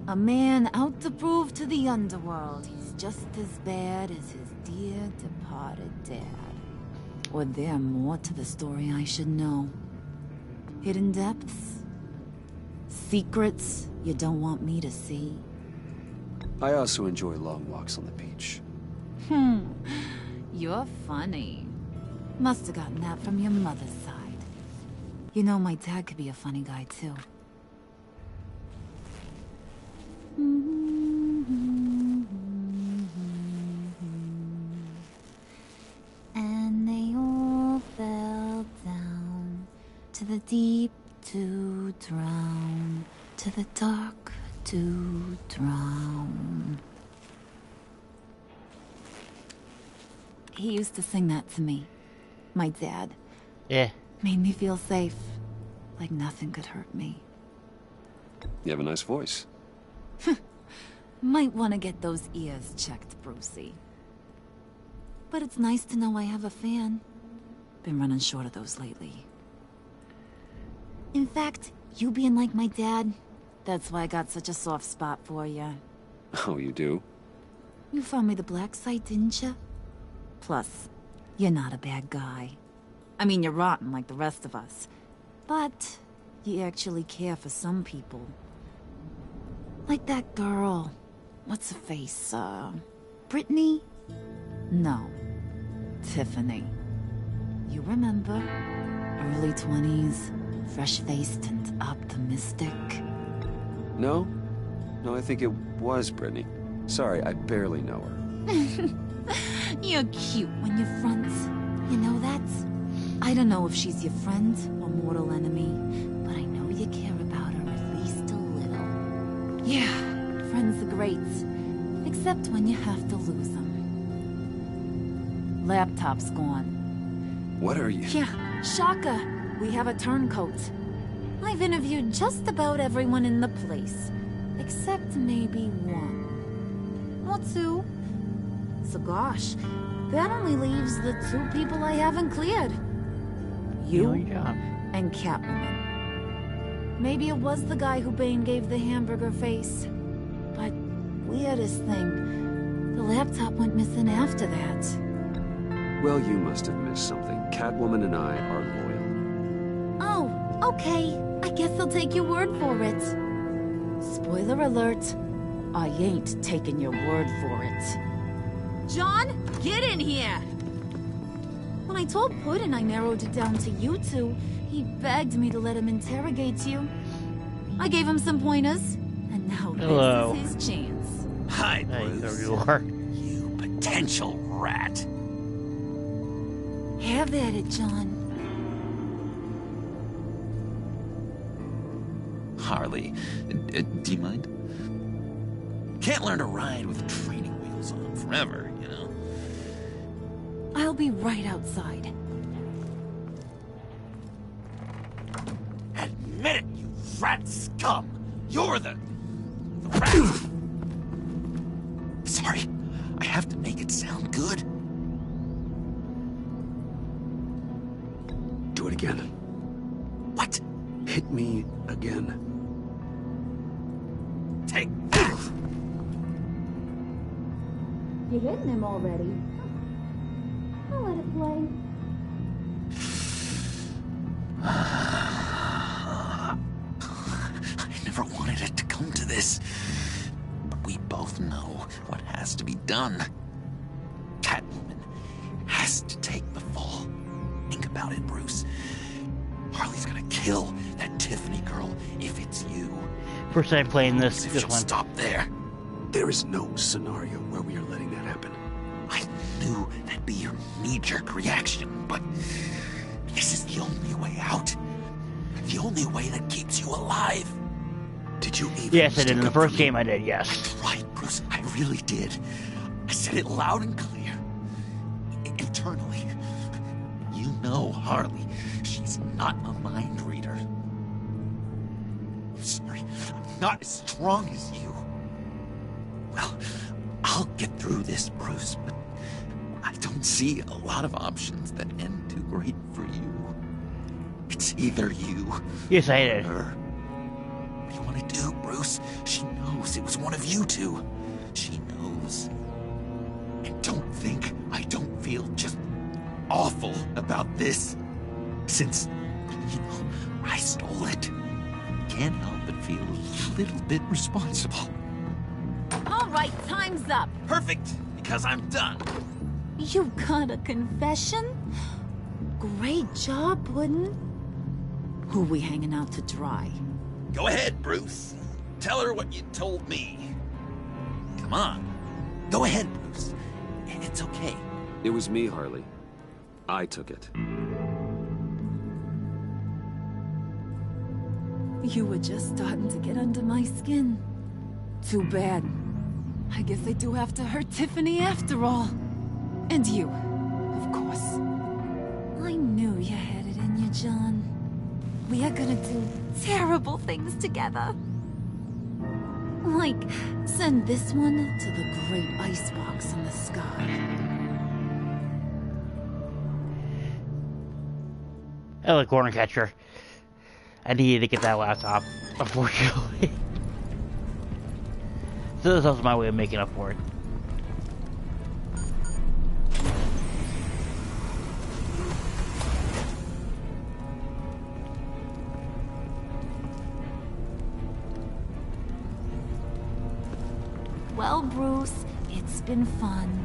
A man out to prove to the underworld he's just as bad as his dear departed dad. Or there more to the story I should know. Hidden depths? Secrets you don't want me to see? I also enjoy long walks on the beach. You're funny. Must have gotten that from your mother's side. You know, my dad could be a funny guy, too. To the deep to drown, to the dark to drown. He used to sing that to me. My dad. Yeah. Made me feel safe. Like nothing could hurt me. You have a nice voice. Might want to get those ears checked, Brucey. But it's nice to know I have a fan. Been running short of those lately. In fact, you being like my dad, that's why I got such a soft spot for you. Oh, you do? You found me the black site, didn't you? Plus, you're not a bad guy. I mean, you're rotten like the rest of us. But you actually care for some people. Like that girl. What's her face? Brittany? No. Tiffany. You remember? Early 20s, fresh-faced and optimistic. No? No, I think it was Brittany. Sorry, I barely know her. You're cute when you're friends. You know that? I don't know if she's your friend or mortal enemy, but I know you care about her at least a little. Yeah, friends are great. Except when you have to lose them. Laptop's gone. What are you? Yeah, shocker. We have a turncoat. I've interviewed just about everyone in the place. Except maybe one. Or two. So gosh, that only leaves the two people I haven't cleared. You and Catwoman. Maybe it was the guy who Bane gave the hamburger face. But weirdest thing, the laptop went missing after that. Well, you must have missed something. Catwoman and I are loyal. Oh, okay. I guess I'll take your word for it. Spoiler alert. I ain't taking your word for it. John, get in here! When I told Puddin' I narrowed it down to you two, he begged me to let him interrogate you. I gave him some pointers, and now this is his chance. Hi, Bruce. There you are. You potential rat. Have at it, John. Harley, do you mind? Can't learn to ride with training wheels on forever, you know? I'll be right outside. Admit it, you rat scum! You're the rat! Sorry, I have to make it sound good. Do it again. What? Hit me again. Take that! You hitting him already? I'll let it play. I never wanted it to come to this. But we both know what has to be done. Catwoman has to take the fall. Think about it, Bruce. Harley's gonna kill that Tiffany girl if it's you. First time playing this If she'll one. stop there. There is no scenario where we are letting that happen. I knew that'd be your knee-jerk reaction, but this is the only way out. The only way that keeps you alive. Did you even Yes, I did. In the first game, I did, yes. I tried, Bruce. I really did. I said it loud and clear. Internally. You know Harley. She's not a mind reader. I'm sorry. I'm not as strong as you. Well, I'll get through this, Bruce, but I don't see a lot of options that end too great for you. It's either you Yes, I or did. her. What do you want to do, Bruce? She knows it was one of you two. She knows. And don't think I don't feel just awful about this. Since, you know, I stole it. Can't help but feel a little bit responsible. All right, time's up. Perfect, because I'm done. You got a confession? Great job, Puddin'. Who we hanging out to dry? Go ahead, Bruce. Tell her what you told me. Come on. Go ahead, Bruce. It's okay. It was me, Harley. I took it. You were just starting to get under my skin. Too bad. I guess I do have to hurt Tiffany after all. And you, of course. I knew you had it in you, John. We are gonna do terrible things together. Like, send this one to the great icebox in the sky. I like corner catcher. I needed to get that laptop, unfortunately. So this was my way of making up for it. Well, Bruce, it's been fun.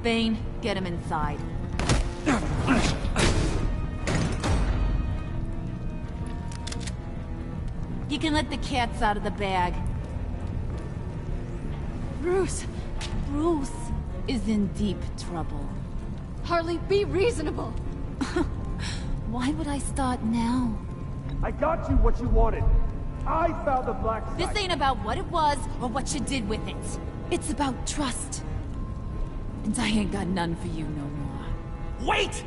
Bane, get him inside. You can let the cats out of the bag. Bruce! Bruce is in deep trouble. Harley, be reasonable! Why would I start now? I got you what you wanted. I found the black site. This ain't about what it was or what you did with it. It's about trust. And I ain't got none for you no more. Wait!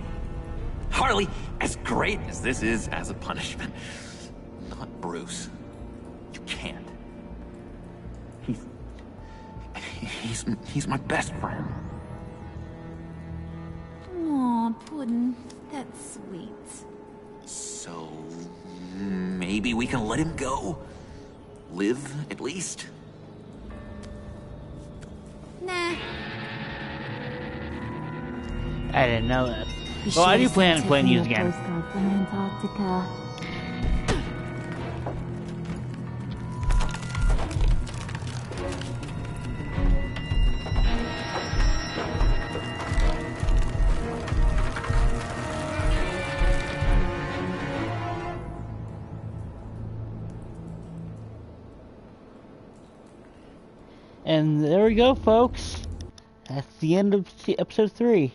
Harley, as great as this is as a punishment, not Bruce. You can't. He's my best friend. Aw, Puddin', that's sweet. So maybe we can let him go? Live, at least? Nah. I didn't know that. Well, I do plan on playing these again. From Antarctica. And there we go, folks. That's the end of episode 3.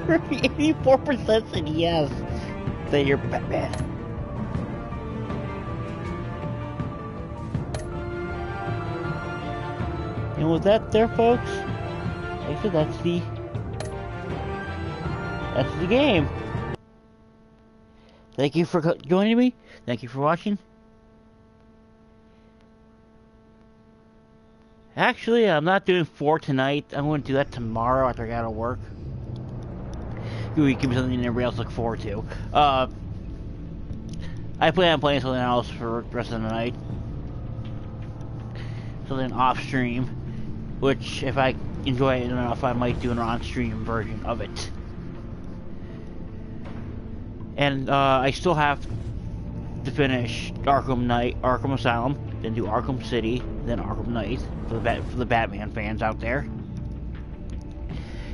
Like 84% said yes. That you're Batman. And with that there, folks, like I said, that's the game. Thank you for joining me. Thank you for watching. Actually, I'm not doing 4 tonight. I'm going to do that tomorrow after I get out of work. You give me something everybody else look forward to. I plan on playing something else for the rest of the night. Something off stream, which if I enjoy it enough, I might do an on-stream version of it. And I still have to finish Arkham Asylum, then do Arkham City, then Arkham Knight for the Batman fans out there.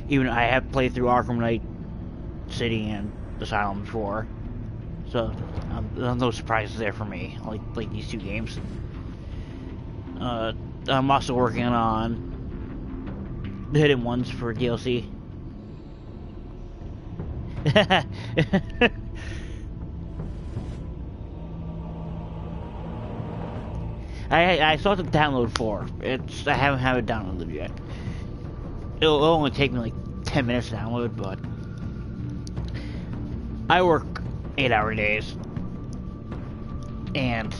Even I have played through Arkham Knight City and Asylum before, so no surprises there for me. I like these 2 games. I'm also working on the hidden ones for DLC. I still have to download 4. I haven't had it downloaded yet. It'll only take me like 10 minutes to download, but I work 8-hour days, and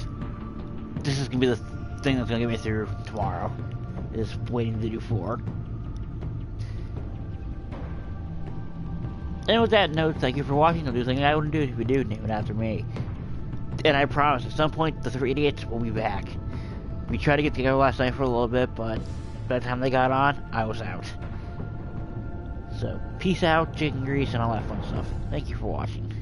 this is gonna be the thing that's gonna get me through tomorrow. Is waiting to do 4. And with that note, thank you for watching. I'll do something I wouldn't do if you do, name it after me. And I promise, at some point, the 3 idiots will be back. We tried to get together last night for a little bit, but by the time they got on, I was out. So, peace out, chicken grease, and all that fun stuff. Thank you for watching.